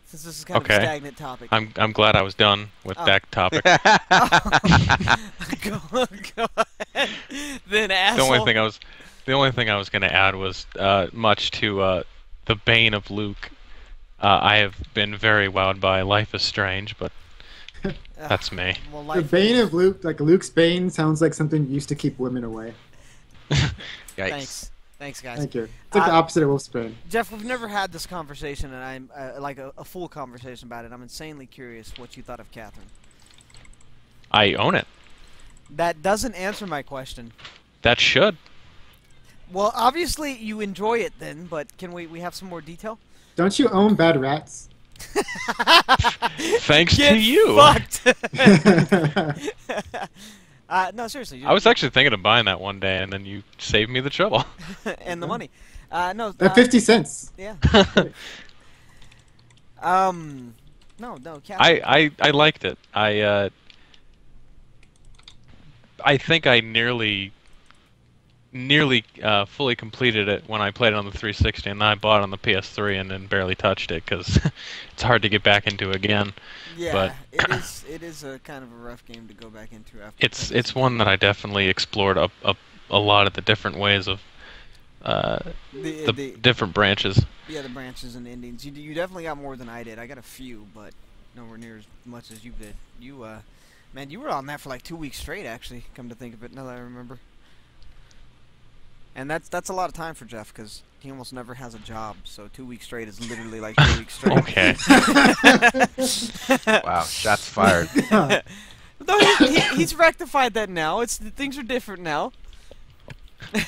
S1: Since this is kind of a stagnant topic.
S4: I'm glad I was done with that topic.
S1: Go ahead. Then asshole.
S4: The only thing I was going to add was much to the bane of Luke. I have been very wowed by Life is Strange, but that's me.
S1: Well,
S3: the bane of Luke, like Luke's bane, sounds like something used to keep women away.
S2: Yikes.
S1: Thanks, guys.
S3: Thank you. It's like the opposite of Wolf's bane.
S1: Jeff, we've never had this conversation, and I'm like a full conversation about it. I'm insanely curious what you thought of Catherine.
S4: I own it.
S1: That doesn't answer my question.
S4: That should.
S1: Well, obviously you enjoy it then, but can we have some more detail?
S3: Don't you own bad rats?
S4: Thanks to you.
S1: Fucked. No, seriously.
S4: I was actually thinking of buying that one day, and then you saved me the trouble.
S1: And the money. No.
S3: 50 cents.
S1: Yeah. No, Catherine.
S4: I liked it. I think I nearly fully completed it when I played it on the 360, and then I bought it on the PS3 and then barely touched it because it's hard to get back into again.
S1: Yeah,
S4: but
S1: it is a kind of a rough game to go back into after.
S4: It's one that I definitely explored a lot of the different ways of the different branches.
S1: Yeah, the branches and endings. You definitely got more than I did. I got a few, but nowhere near as much as you did. You man, you were on that for like 2 weeks straight. Actually, come to think of it, now that I remember. And that's a lot of time for Jeff because he almost never has a job. So 2 weeks straight is literally like 2 weeks straight.
S4: Okay.
S2: Wow, shots fired.
S1: No, he's rectified that now. Things are different now.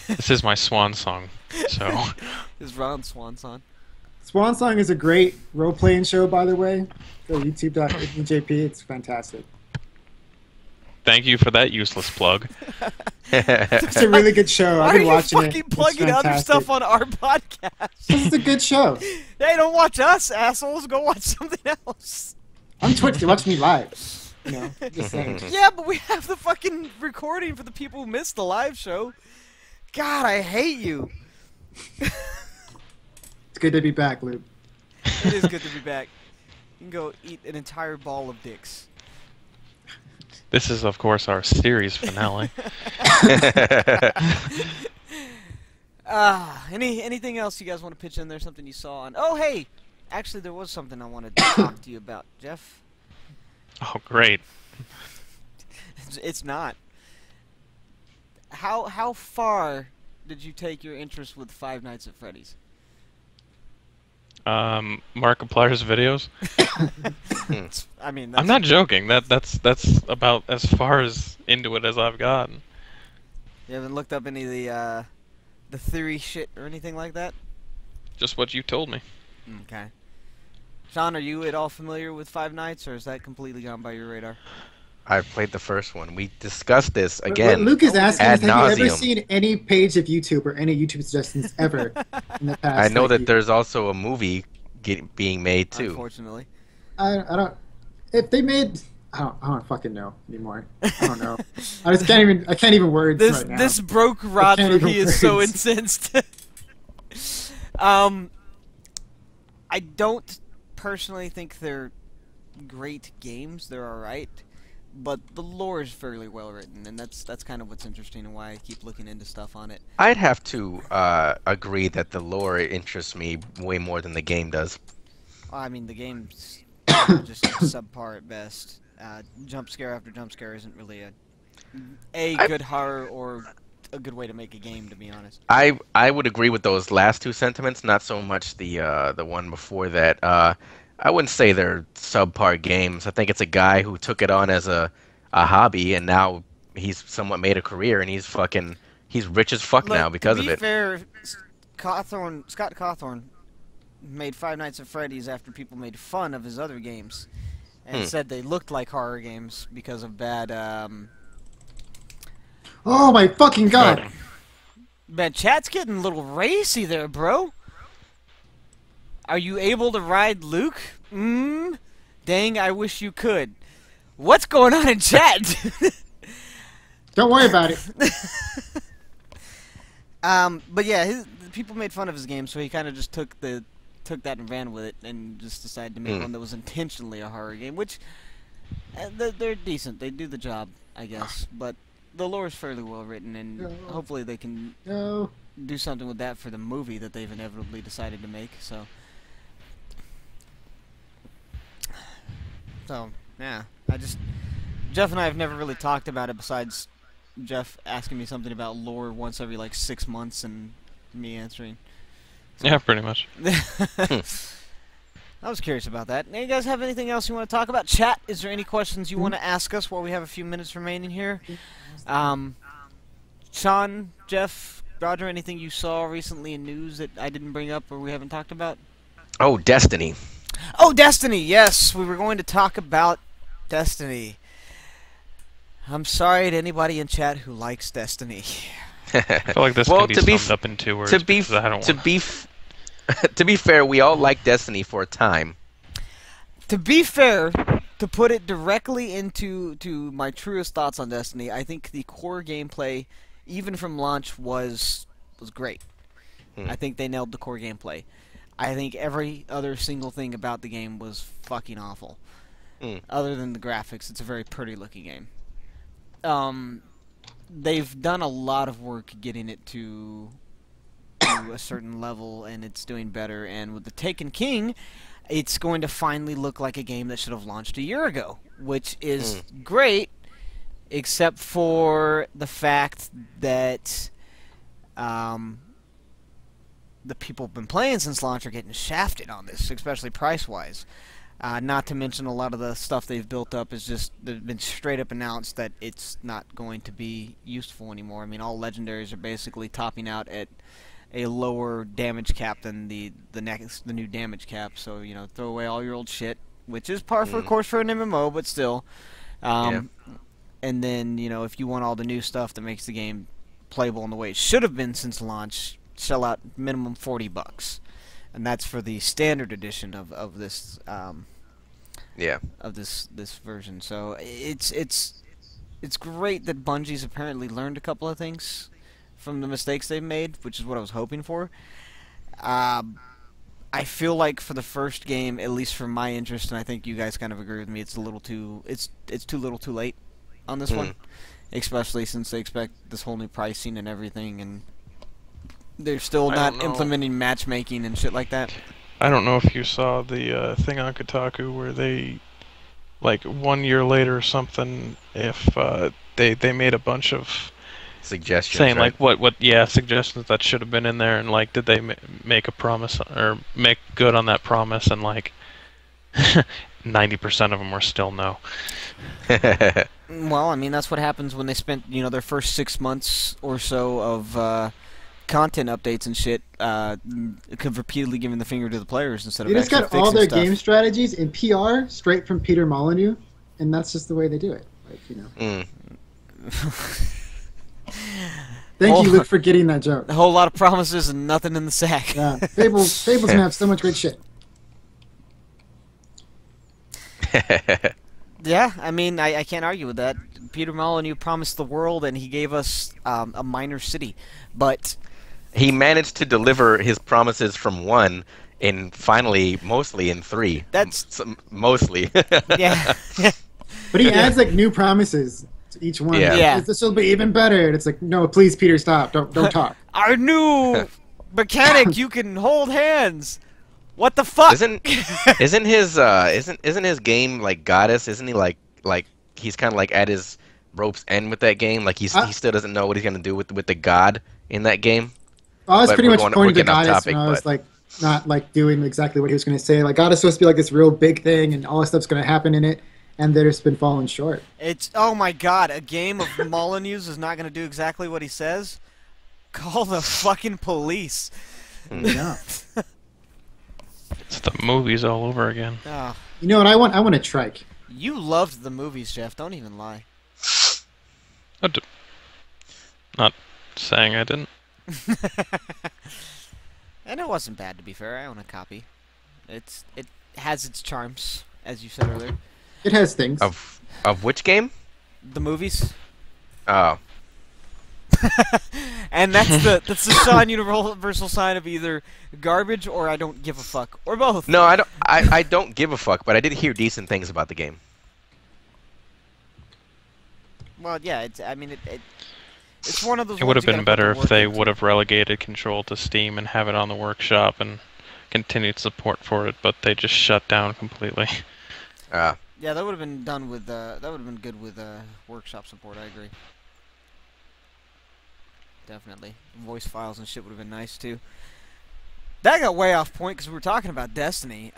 S4: This is my swan song. So.
S1: His Ron Swan song.
S3: Swan Song is a great role-playing show, by the way. Go youtube.com/JP. It's fantastic.
S4: Thank you for that useless plug.
S3: It's a really good show. I've been watching it.
S1: Why are you fucking plugging other stuff on our podcast?
S3: This is a good show.
S1: Hey, don't watch us, assholes. Go watch something else.
S3: On Twitch, they watch me live. You know, just saying.
S1: Yeah, but we have the fucking recording for the people who missed the live show. God, I hate you.
S3: It's good to be back, Luke.
S1: It is good to be back. You can go eat an entire ball of dicks.
S4: This is, of course, our series finale.
S1: Anything else you guys want to pitch in there? Something you saw on? Oh, hey! Actually, there was something I wanted to talk to you about, Jeff.
S4: Oh, great.
S1: It's not. How far did you take your interest with Five Nights at Freddy's?
S4: Markiplier's videos?
S1: I mean,
S4: I'm not joking. That's about as far as into it as I've gotten.
S1: You haven't looked up any of the theory shit or anything like that?
S4: Just what you told me.
S1: Okay. Sean, are you at all familiar with Five Nights, or is that completely gone by your radar?
S2: I've played the first one. We discussed this
S3: What
S2: again.
S3: Luke is asking
S2: ad
S3: is, have you ever
S2: nauseum.
S3: seen any page of YouTube or any YouTube suggestions ever in the past?
S2: I know that
S3: year?
S2: there's also a movie being made too.
S1: Unfortunately.
S3: I don't. If they made, I don't fucking know anymore. I don't know. I just can't even. I can't even words right now.
S1: This broke Roger.
S3: even
S1: He is so
S3: words.
S1: incensed. I don't personally think they're great games. They're all right, but the lore is fairly well written, and that's kind of what's interesting and why I keep looking into stuff on it.
S2: I'd have to agree that the lore interests me way more than the game does.
S1: I mean, the game's just subpar at best. Jump scare after jump scare isn't really a good horror or a good way to make a game, to be honest.
S2: I would agree with those last two sentiments, not so much the one before that. I wouldn't say they're subpar games. I think it's a guy who took it on as a hobby, and now he's somewhat made a career, and he's rich as fuck now because of it.
S1: To be fair, Scott Cawthorn made Five Nights at Freddy's after people made fun of his other games and said they looked like horror games because of bad
S3: Oh my fucking god!
S1: Man, chat's getting a little racy there, bro. Are you able to ride Luke? Dang, I wish you could. What's going on in chat?
S3: Don't worry about it.
S1: But yeah, people made fun of his game, so he kind of just took that and ran with it, and just decided to make one that was intentionally a horror game, which they're decent. They do the job, I guess. But the lore is fairly well written, and hopefully they can do something with that for the movie that they've inevitably decided to make. So yeah, Jeff and I have never really talked about it besides Jeff asking me something about lore once every like 6 months and me answering.
S4: Yeah, pretty much.
S1: I was curious about that. Now, you guys have anything else you want to talk about? Chat, is there any questions you want to ask us while we have a few minutes remaining here? Sean, Jeff, Roger, anything you saw recently in news that I didn't bring up or we haven't talked about?
S2: Oh, Destiny.
S1: Oh, Destiny, yes! We were going to talk about Destiny. I'm sorry to anybody in chat who likes Destiny.
S4: I feel like this
S2: Well,
S4: can be summed up in 2 words. because I don't want
S2: to be fair, we all like Destiny for a time.
S1: To be fair, to put it directly into my truest thoughts on Destiny, I think the core gameplay, even from launch, was great. I think they nailed the core gameplay. I think every other single thing about the game was fucking awful. Other than the graphics, it's a very pretty looking game. They've done a lot of work getting it to a certain level, and it's doing better. And with the Taken King, it's going to finally look like a game that should have launched a year ago, which is great, except for the fact that the people who've been playing since launch are getting shafted on this, especially price-wise. Not to mention a lot of the stuff they've built up is just, they've been straight up announced that it's not going to be useful anymore. I mean, all legendaries are basically topping out at a lower damage cap than the new damage cap. So, you know, throw away all your old shit, which is par for the course for an MMO, but still. And then, you know, if you want all the new stuff that makes the game playable in the way it should have been since launch, shell out minimum $40. And that's for the standard edition of this this version. So it's great that Bungie's apparently learned a couple of things from the mistakes they've made, which is what I was hoping for. I feel like for the first game, at least for my interest, and I think you guys kind of agree with me, it's too little, too late on this one, especially since they expect this whole new pricing and everything, and they're still not implementing matchmaking and shit like that.
S4: I don't know if you saw the thing on Kotaku where they, like 1 year later or something, if they made a bunch of
S2: Suggestions.
S4: saying
S2: right?
S4: like what suggestions that should have been in there, and like did they make a promise or make good on that promise, and like 90% of them were still no.
S1: Well, I mean, that's what happens when they spent, their first 6 months or so of content updates and shit, repeatedly giving the finger to the players instead of
S3: They just
S1: actually
S3: got all
S1: fixing
S3: their
S1: stuff.
S3: game strategies in PR straight from Peter Molyneux, and that's just the way they do it. Like, Thank you, Luke, for getting that joke.
S1: A whole lot of promises and nothing in the sack.
S3: Yeah, Fable's gonna have so much great shit.
S1: Yeah, I mean, I can't argue with that. Peter Molyneux promised the world, and he gave us a minor city, but
S2: He managed to deliver his promises from 1 in finally mostly in 3.
S1: That's
S2: mostly.
S1: yeah.
S3: But he adds like new promises to each one.
S2: Yeah.
S1: Yeah.
S3: This will be even better. And it's like, no, please, Peter, stop. Don't talk.
S1: Our new mechanic, you can hold hands. What the fuck?
S2: isn't his game like Goddess? Isn't he like he's kind of like at his rope's end with that game? Like he still doesn't know what he's gonna do with the god in that game.
S3: I was
S2: But
S3: pretty
S2: we're
S3: much
S2: going-
S3: pointing
S2: we're
S3: to
S2: getting off
S3: Goddess
S2: topic,
S3: when I was
S2: but-
S3: like not like doing exactly what he was going to say. Like Goddess is supposed to be like this real big thing, and all this stuff's going to happen in it, and they've just been falling short.
S1: It's oh my god, a game of Molyneux's is not gonna do exactly what he says. Call the fucking police.
S3: Yeah.
S4: It's the movies all over again.
S1: Oh,
S3: You know what I want? I want a trike.
S1: you loved the movies, Jeff. Don't even lie.
S4: Not saying I didn't.
S1: And it wasn't bad, to be fair. I own a copy. It has its charms, as you said earlier.
S3: It has things.
S2: Of which game?
S1: The movies.
S2: Oh.
S1: And that's the Sean universal sign of either garbage or I don't give a fuck, or both.
S2: No, I don't. I don't give a fuck, but I did hear decent things about the game.
S1: Well, yeah. It's one of those.
S4: It would
S1: ones
S4: have
S1: you
S4: been
S1: gotta put
S4: better
S1: the
S4: if
S1: work
S4: they
S1: into.
S4: would have relegated Control to Steam and have it on the workshop and continued support for it, but they just shut down completely.
S1: Yeah, that would have been done with. That would have been good with workshop support. I agree. Definitely, voice files and shit would have been nice too. That got way off point because we were talking about Destiny.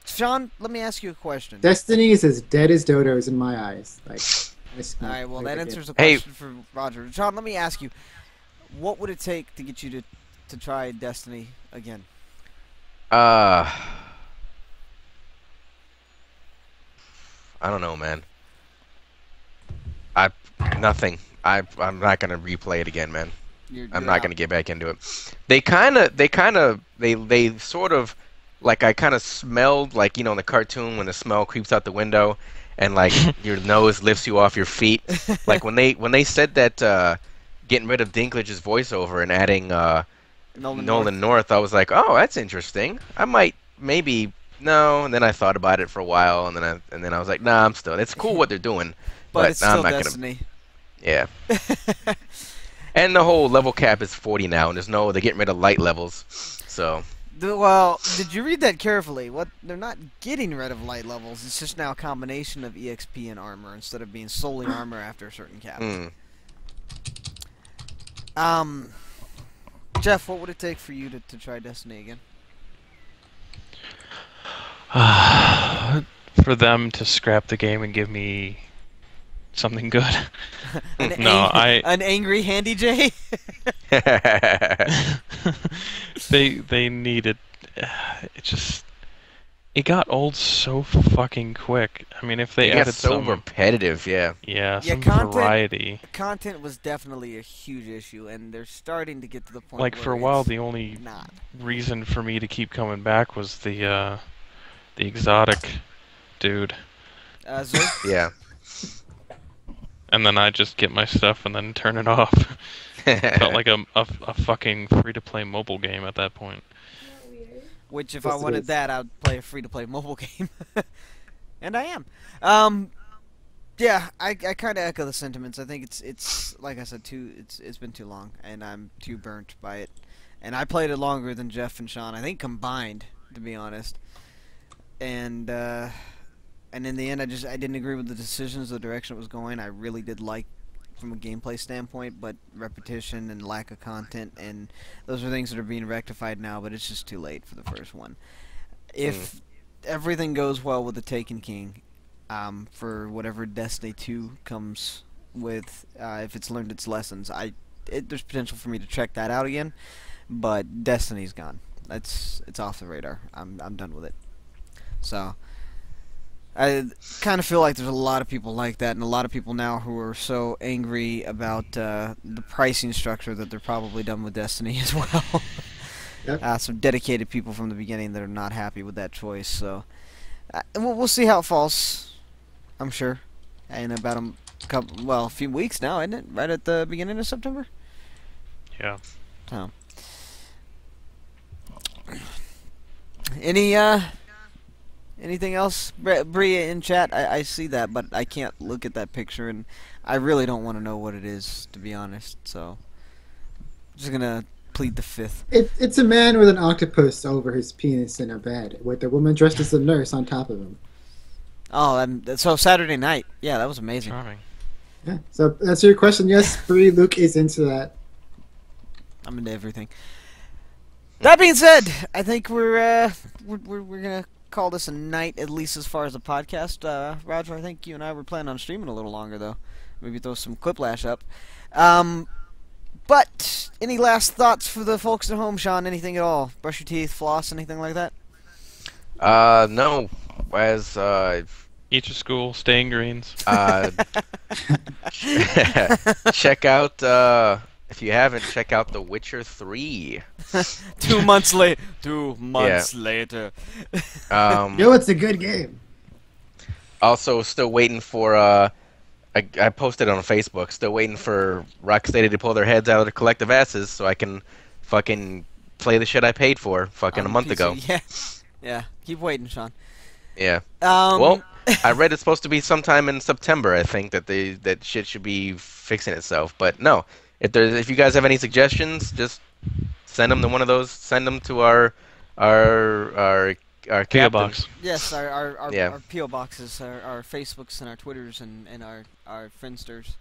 S1: Sean, let me ask you a question.
S3: Destiny is as dead as dodos in my eyes. Like,
S1: All right, well, that answers the
S2: Hey.
S1: question for Roger. Sean, let me ask you, what would it take to get you to try Destiny again?
S2: I don't know, man. Nothing. I'm not gonna replay it again, man. I'm not gonna get back into it. They sort of, like, I kind of smelled, like, in the cartoon when the smell creeps out the window, and like your nose lifts you off your feet. Like when they said that getting rid of Dinklage's voiceover and adding Nolan North, I was like, oh, that's interesting. I might maybe no, and then I thought about it for a while, and then I was like, nah, I'm still. It's cool what they're doing,
S1: But it's still
S2: I'm not
S1: Destiny.
S2: gonna. Yeah. And the whole level cap is 40 now, and they're getting rid of light levels, so.
S1: Well, did you read that carefully? What they're not getting rid of light levels. It's just now a combination of EXP and armor instead of being solely armor after a certain cap. Jeff, what would it take for you to try Destiny again?
S4: For them to scrap the game and give me something good.
S1: An angry Handy J.
S4: They needed. It got old so fucking quick. I mean, if they
S2: It
S4: added
S2: gets so
S4: some
S2: repetitive, yeah.
S4: some
S1: content-
S4: variety.
S1: Content was definitely a huge issue, and they're starting to get to the point.
S4: Like
S1: where
S4: for a while,
S1: it's
S4: the only
S1: not.
S4: reason for me to keep coming back was the exotic dude,
S1: Zer?
S2: Yeah.
S4: and then I just get my stuff and then turn it off. Felt like a fucking free-to-play mobile game at that point.
S1: Which, if I
S3: Yes, it
S1: wanted
S3: is.
S1: that, I'd play a free-to-play mobile game. And I am. Yeah, I kind of echo the sentiments. I think it's like I said, it's been too long, and I'm too burnt by it. And I played it longer than Jeff and Sean, I think combined, to be honest. And in the end, I didn't agree with the decisions, the direction it was going. I really did like from a gameplay standpoint, but repetition and lack of content, and those are things that are being rectified now. But it's just too late for the first one. If everything goes well with the Taken King, for whatever Destiny 2 comes with, if it's learned its lessons, there's potential for me to check that out again. But Destiny's gone. It's off the radar. I'm done with it. So I kind of feel like there's a lot of people like that, and a lot of people now who are so angry about the pricing structure that they're probably done with Destiny as well.
S3: Yep.
S1: Some dedicated people from the beginning that are not happy with that choice. So we'll see how it falls. I'm sure in about a few weeks now, isn't it? Right at the beginning of September.
S4: Yeah.
S1: So, anything else, Bria in chat? I see that, but I can't look at that picture, and I really don't want to know what it is, to be honest. So, I'm just gonna plead the fifth.
S3: It's a man with an octopus over his penis in a bed, with a woman dressed as a nurse on top of him.
S1: Oh, so Saturday night. Yeah, that was amazing.
S4: Charming.
S3: Yeah. So that's your question. Yes, Bree, Luke is into that.
S1: I'm into everything. That being said, I think we're gonna call this a night, at least as far as the podcast. Roger, I think you and I were planning on streaming a little longer, though. Maybe throw some Cliplash up. But any last thoughts for the folks at home, Sean? Anything at all? Brush your teeth, floss, anything like that?
S2: No. As
S4: Eat your school, stay in greens.
S2: check out if you haven't, check out The Witcher 3.
S1: 2 months late. 2 months later.
S3: Yo, it's a good game.
S2: Also, still waiting for I posted on Facebook. Still waiting for Rocksteady to pull their heads out of their collective asses so I can fucking play the shit I paid for fucking a month
S1: PC.
S2: ago.
S1: Yeah, yeah. Keep waiting, Sean.
S2: Yeah. Well, I read it's supposed to be sometime in September. I think that shit should be fixing itself. But no, if you guys have any suggestions, just send them to one of those. Send them to our
S4: PO
S2: captain.
S4: box.
S1: Yes, our
S2: Yeah.
S1: our PO boxes, our Facebooks and our Twitters and our Friendsters,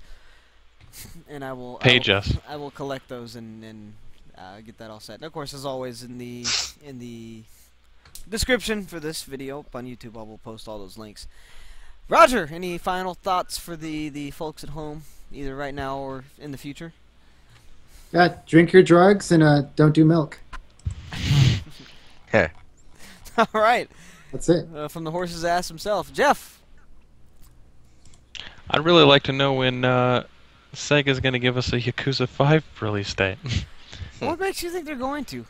S1: and I will
S4: Page us.
S1: I will collect those and get that all set. And of course, as always, in the description for this video up on YouTube, I will post all those links. Roger, any final thoughts for the folks at home, either right now or in the future?
S3: Yeah, drink your drugs and don't do milk.
S2: Yeah.
S1: All right,
S3: That's it.
S1: from the horse's ass himself, Jeff.
S4: I'd really like to know when Sega's going to give us a Yakuza 5 release date.
S1: What makes you think they're going to?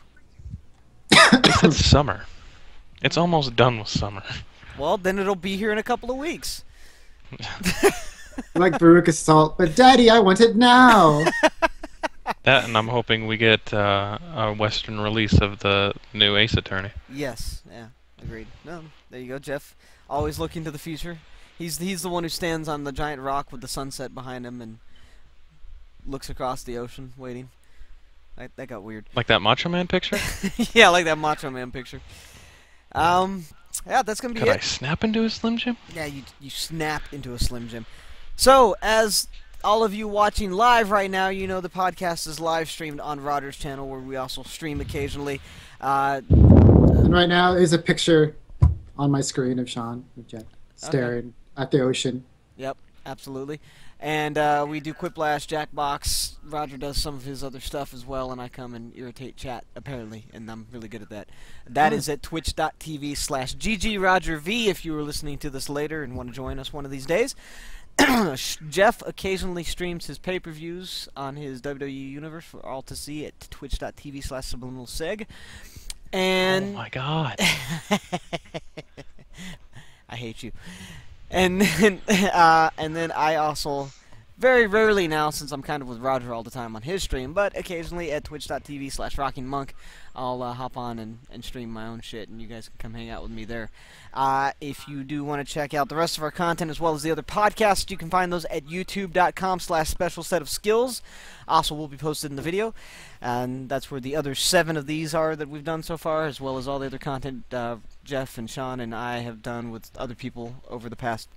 S4: They said summer. It's almost done with summer.
S1: Well, then it'll be here in a couple of weeks.
S3: Like Baruch Assault, but Daddy, I want it now.
S4: That, and I'm hoping we get a Western release of the new Ace Attorney.
S1: Yes, yeah, agreed. No, there you go, Jeff. Always looking to the future. He's the one who stands on the giant rock with the sunset behind him and looks across the ocean, waiting. That got weird.
S4: Like that Macho Man picture?
S1: Yeah, like that Macho Man picture. Yeah, that's gonna be
S4: Could I
S1: it.
S4: snap into a Slim Jim?
S1: Yeah, you snap into a Slim Jim. So, as all of you watching live right now, you know the podcast is live streamed on Rodder's channel, where we also stream occasionally.
S3: And right now is a picture on my screen of Sean and Jeff staring at the ocean.
S1: Yep, absolutely. And we do Quiplash, Jackbox. Roger does some of his other stuff as well, and I come and irritate chat, apparently, and I'm really good at that. That is at twitch.tv/GGRogerV if you were listening to this later and want to join us one of these days. Jeff occasionally streams his pay-per-views on his WWE Universe for all to see at twitch.tv/subliminalseg. And
S4: Oh my god.
S1: I hate you. And then I also Very rarely now, since I'm kind of with Roger all the time on his stream, but occasionally at twitch.tv/rockingmonk, I'll hop on and stream my own shit, and you guys can come hang out with me there. If you do want to check out the rest of our content as well as the other podcasts, you can find those at youtube.com/specialsetofskills. Also will be posted in the video, and that's where the other 7 of these are that we've done so far, as well as all the other content Jeff and Sean and I have done with other people over the past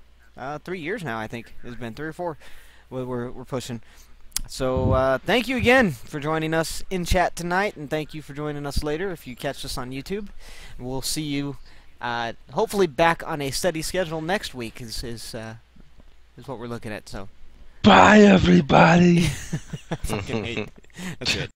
S1: 3 years now, I think. It's been 3 or 4 we're pushing. So thank you again for joining us in chat tonight, and thank you for joining us later if you catch us on YouTube. We'll see you hopefully back on a steady schedule next week is what we're looking at. So
S4: Bye, everybody.
S1: fucking hate. That's it.